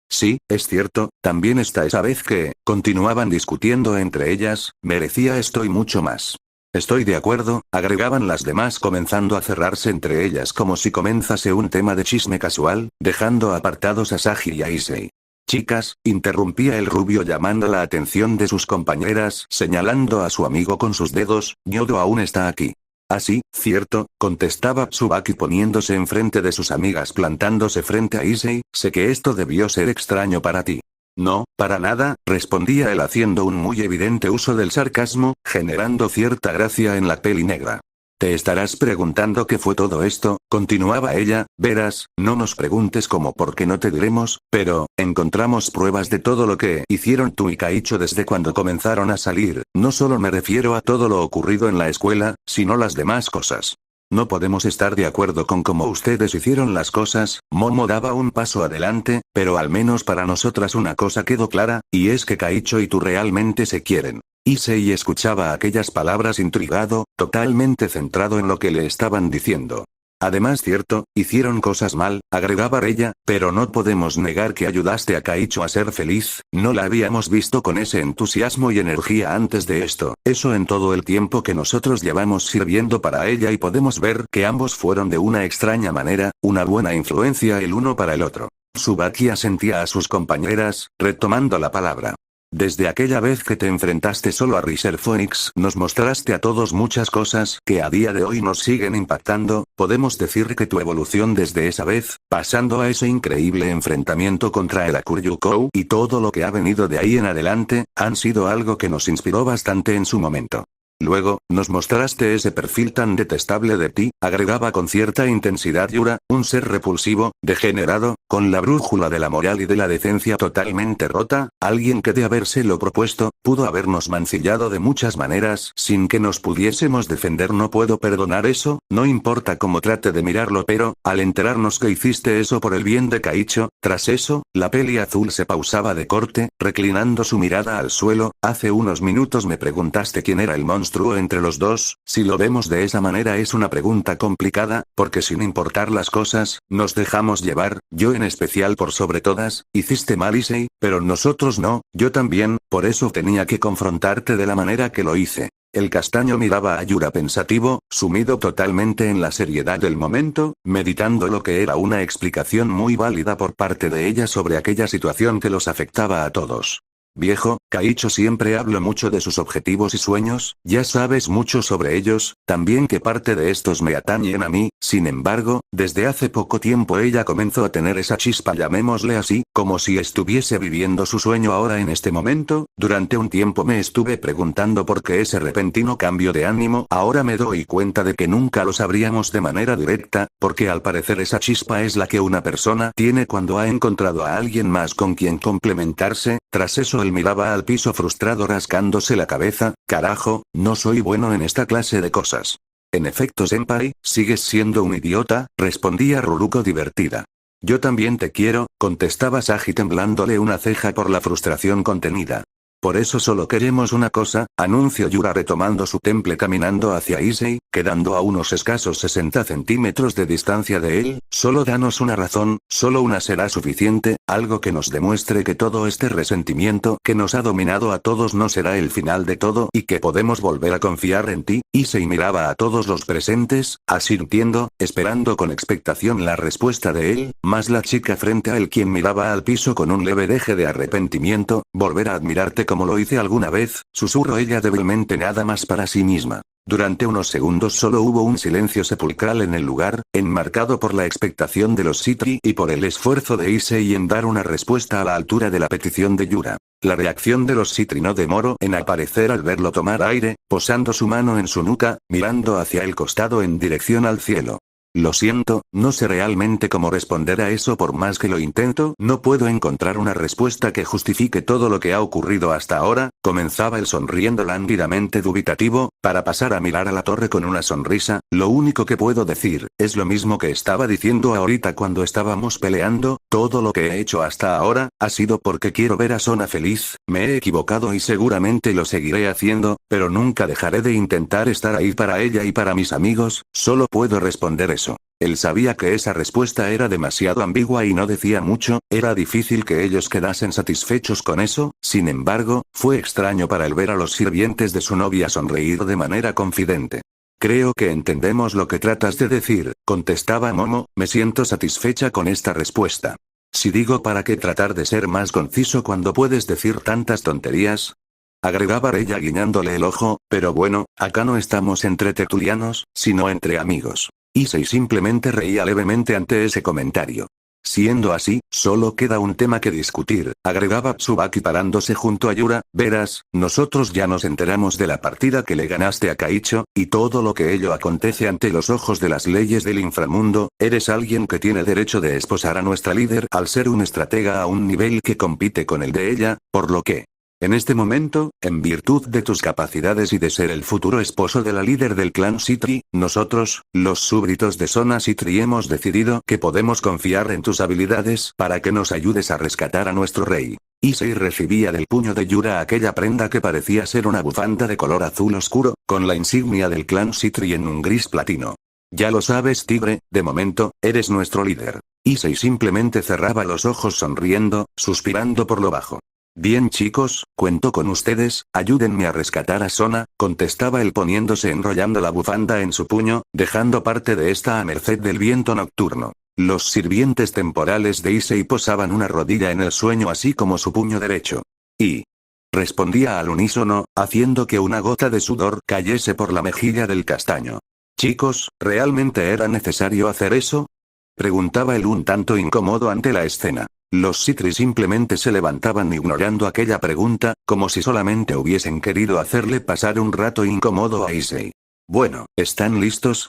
Sí, es cierto, también está esa vez que, continuaban discutiendo entre ellas, merecía esto y mucho más. Estoy de acuerdo, agregaban las demás comenzando a cerrarse entre ellas como si comenzase un tema de chisme casual, dejando apartados a Sagi y a Issei. Chicas, interrumpía el rubio llamando la atención de sus compañeras, señalando a su amigo con sus dedos, Yodo aún está aquí. Ah sí, cierto, contestaba Tsubaki poniéndose enfrente de sus amigas plantándose frente a Issei, sé que esto debió ser extraño para ti. No, para nada, respondía él haciendo un muy evidente uso del sarcasmo, generando cierta gracia en la peli negra. Te estarás preguntando qué fue todo esto, continuaba ella, verás, no nos preguntes cómo porque no te diremos, pero, encontramos pruebas de todo lo que hicieron tú y Kaicho desde cuando comenzaron a salir, no solo me refiero a todo lo ocurrido en la escuela, sino las demás cosas. No podemos estar de acuerdo con cómo ustedes hicieron las cosas. Momo daba un paso adelante, pero al menos para nosotras una cosa quedó clara, y es que Kaicho y tú realmente se quieren. Issei escuchaba aquellas palabras intrigado, totalmente centrado en lo que le estaban diciendo. Además cierto, hicieron cosas mal, agregaba ella, pero no podemos negar que ayudaste a Kaicho a ser feliz, no la habíamos visto con ese entusiasmo y energía antes de esto, eso en todo el tiempo que nosotros llevamos sirviendo para ella y podemos ver que ambos fueron de una extraña manera, una buena influencia el uno para el otro. Tsubaki asentía a sus compañeras, retomando la palabra. Desde aquella vez que te enfrentaste solo a Riser Phoenix, nos mostraste a todos muchas cosas que a día de hoy nos siguen impactando, podemos decir que tu evolución desde esa vez, pasando a ese increíble enfrentamiento contra el Akuryukou y todo lo que ha venido de ahí en adelante, han sido algo que nos inspiró bastante en su momento. Luego, nos mostraste ese perfil tan detestable de ti, agregaba con cierta intensidad Yura, un ser repulsivo, degenerado, con la brújula de la moral y de la decencia totalmente rota, alguien que de habérselo propuesto, pudo habernos mancillado de muchas maneras sin que nos pudiésemos defender. No puedo perdonar eso, no importa cómo trate de mirarlo, pero, al enterarnos que hiciste eso por el bien de Kaicho, tras eso, la peli azul se pausaba de corte, reclinando su mirada al suelo, hace unos minutos me preguntaste quién era el monstruo entre los dos, si lo vemos de esa manera es una pregunta complicada, porque sin importar las cosas, nos dejamos llevar, yo en especial por sobre todas, hiciste mal Issei, pero nosotros no, yo también, por eso tenía que confrontarte de la manera que lo hice. El castaño miraba a Yura pensativo, sumido totalmente en la seriedad del momento, meditando lo que era una explicación muy válida por parte de ella sobre aquella situación que los afectaba a todos. Viejo, Kaicho siempre hablo mucho de sus objetivos y sueños, ya sabes mucho sobre ellos, también que parte de estos me atañen a mí, sin embargo, desde hace poco tiempo ella comenzó a tener esa chispa, llamémosle así, como si estuviese viviendo su sueño ahora en este momento, durante un tiempo me estuve preguntando por qué ese repentino cambio de ánimo, ahora me doy cuenta de que nunca lo sabríamos de manera directa, porque al parecer esa chispa es la que una persona tiene cuando ha encontrado a alguien más con quien complementarse, tras eso él miraba al piso frustrado rascándose la cabeza, carajo, no soy bueno en esta clase de cosas. En efecto senpai, sigues siendo un idiota, respondía Ruruko divertida. Yo también te quiero, contestaba Sagi temblándole una ceja por la frustración contenida. Por eso solo queremos una cosa, anunció Yura retomando su temple caminando hacia Issei, quedando a unos escasos 60 centímetros de distancia de él, solo danos una razón, solo una será suficiente, algo que nos demuestre que todo este resentimiento que nos ha dominado a todos no será el final de todo y que podemos volver a confiar en ti. Issei miraba a todos los presentes, asintiendo, esperando con expectación la respuesta de él, más la chica frente a él quien miraba al piso con un leve deje de arrepentimiento, volver a admirarte como lo hice alguna vez, susurró ella débilmente nada más para sí misma. Durante unos segundos solo hubo un silencio sepulcral en el lugar, enmarcado por la expectación de los Citri y por el esfuerzo de Issei en dar una respuesta a la altura de la petición de Yura. La reacción de los Citri no demoró en aparecer al verlo tomar aire, posando su mano en su nuca, mirando hacia el costado en dirección al cielo. Lo siento, no sé realmente cómo responder a eso, por más que lo intento, no puedo encontrar una respuesta que justifique todo lo que ha ocurrido hasta ahora, comenzaba él sonriendo lánguidamente dubitativo, para pasar a mirar a la torre con una sonrisa, lo único que puedo decir, es lo mismo que estaba diciendo ahorita cuando estábamos peleando, todo lo que he hecho hasta ahora, ha sido porque quiero ver a Sona feliz, me he equivocado y seguramente lo seguiré haciendo, pero nunca dejaré de intentar estar ahí para ella y para mis amigos, solo puedo responder eso. Él sabía que esa respuesta era demasiado ambigua y no decía mucho, era difícil que ellos quedasen satisfechos con eso, sin embargo, fue extraño para él ver a los sirvientes de su novia sonreír de manera confidente. Creo que entendemos lo que tratas de decir, contestaba Momo, me siento satisfecha con esta respuesta. Si digo para qué tratar de ser más conciso cuando puedes decir tantas tonterías, agregaba ella guiñándole el ojo, pero bueno, acá no estamos entre tertulianos, sino entre amigos. Issei simplemente reía levemente ante ese comentario. Siendo así, solo queda un tema que discutir, agregaba Tsubaki parándose junto a Yura, verás, nosotros ya nos enteramos de la partida que le ganaste a Kaicho, y todo lo que ello acontece ante los ojos de las leyes del inframundo, eres alguien que tiene derecho de esposar a nuestra líder al ser un estratega a un nivel que compite con el de ella, por lo que, en este momento, en virtud de tus capacidades y de ser el futuro esposo de la líder del clan Citri, nosotros, los súbditos de Sona Citri hemos decidido que podemos confiar en tus habilidades para que nos ayudes a rescatar a nuestro rey. Issei recibía del puño de Yura aquella prenda que parecía ser una bufanda de color azul oscuro, con la insignia del clan Citri en un gris platino. Ya lo sabes, tigre, de momento, eres nuestro líder. Issei simplemente cerraba los ojos sonriendo, suspirando por lo bajo. Bien chicos, cuento con ustedes, ayúdenme a rescatar a Sona, contestaba él poniéndose enrollando la bufanda en su puño, dejando parte de esta a merced del viento nocturno. Los sirvientes temporales de Issei posaban una rodilla en el sueño así como su puño derecho. Y respondía al unísono, haciendo que una gota de sudor cayese por la mejilla del castaño. Chicos, ¿realmente era necesario hacer eso? Preguntaba él un tanto incómodo ante la escena. Los Sitri simplemente se levantaban ignorando aquella pregunta, como si solamente hubiesen querido hacerle pasar un rato incómodo a Issei. Bueno, ¿están listos?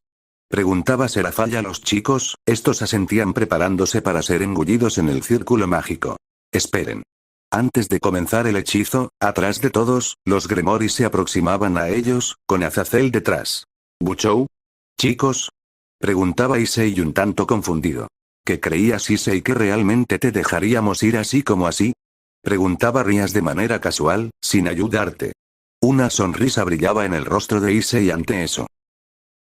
Preguntaba Serafall a los chicos, estos asentían preparándose para ser engullidos en el círculo mágico. Esperen. Antes de comenzar el hechizo, atrás de todos, los Gremori se aproximaban a ellos, con Azazel detrás. ¿Buchou? ¿Chicos? Preguntaba Issei un tanto confundido. ¿Qué creías, Issei, que realmente te dejaríamos ir así como así? Preguntaba Rías de manera casual, sin ayudarte. Una sonrisa brillaba en el rostro de Issei ante eso.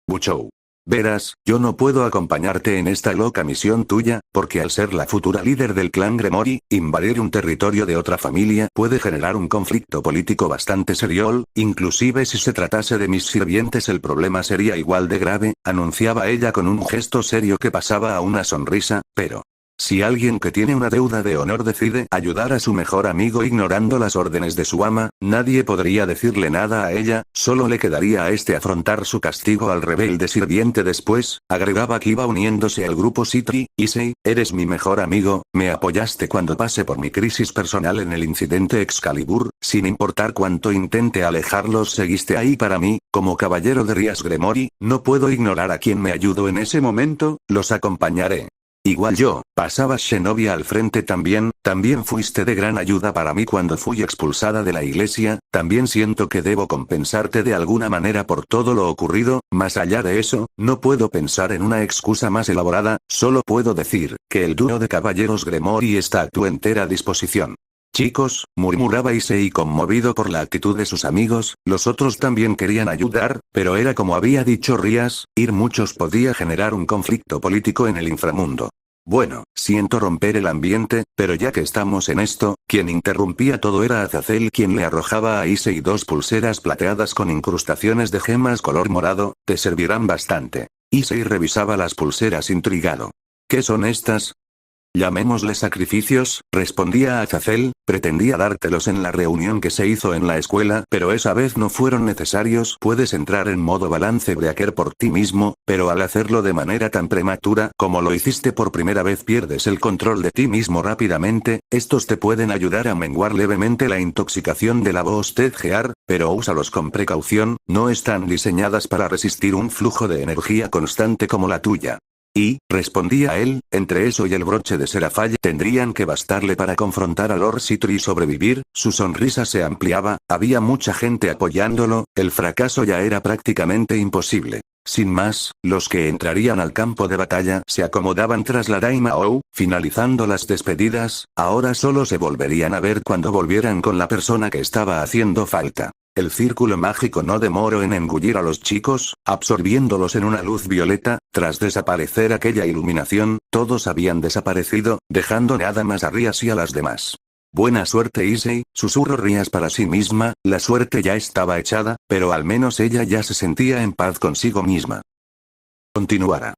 Buchou. Verás, yo no puedo acompañarte en esta loca misión tuya, porque al ser la futura líder del clan Gremori, invadir un territorio de otra familia puede generar un conflicto político bastante serio, inclusive si se tratase de mis sirvientes el problema sería igual de grave, anunciaba ella con un gesto serio que pasaba a una sonrisa, pero si alguien que tiene una deuda de honor decide ayudar a su mejor amigo ignorando las órdenes de su ama, nadie podría decirle nada a ella, solo le quedaría a este afrontar su castigo al rebelde sirviente después, agregaba Kiba uniéndose al grupo Sitri. Issei, eres mi mejor amigo, me apoyaste cuando pasé por mi crisis personal en el incidente Excalibur, sin importar cuánto intente alejarlos seguiste ahí para mí, como caballero de Rías Gremori, no puedo ignorar a quien me ayudó en ese momento, los acompañaré. Igual yo, pasabas Shinobi al frente también fuiste de gran ayuda para mí cuando fui expulsada de la iglesia, también siento que debo compensarte de alguna manera por todo lo ocurrido, más allá de eso, no puedo pensar en una excusa más elaborada, solo puedo decir, que el dúo de caballeros Gremori está a tu entera disposición. Chicos, murmuraba Issei conmovido por la actitud de sus amigos, los otros también querían ayudar, pero era como había dicho Rías, ir muchos podía generar un conflicto político en el inframundo. Bueno, siento romper el ambiente, pero ya que estamos en esto, quien interrumpía todo era Azazel quien le arrojaba a Issei 2 pulseras plateadas con incrustaciones de gemas color morado, te servirán bastante. Issei revisaba las pulseras intrigado. ¿Qué son estas? Llamémosle sacrificios, respondía Azazel, pretendía dártelos en la reunión que se hizo en la escuela, pero esa vez no fueron necesarios. Puedes entrar en modo balance breaker por ti mismo, pero al hacerlo de manera tan prematura como lo hiciste por primera vez pierdes el control de ti mismo rápidamente, estos te pueden ayudar a menguar levemente la intoxicación de la voz Tedgear, pero úsalos con precaución, no están diseñadas para resistir un flujo de energía constante como la tuya. Y, respondía él, entre eso y el broche de Serafall tendrían que bastarle para confrontar a Lord Sitri y sobrevivir. Su sonrisa se ampliaba, había mucha gente apoyándolo, el fracaso ya era prácticamente imposible. Sin más, los que entrarían al campo de batalla se acomodaban tras la Daimao, finalizando las despedidas, ahora solo se volverían a ver cuando volvieran con la persona que estaba haciendo falta. El círculo mágico no demoró en engullir a los chicos, absorbiéndolos en una luz violeta. Tras desaparecer aquella iluminación, todos habían desaparecido, dejando nada más a Rías y a las demás. Buena suerte Issei, susurró Rías para sí misma, la suerte ya estaba echada, pero al menos ella ya se sentía en paz consigo misma. Continuará.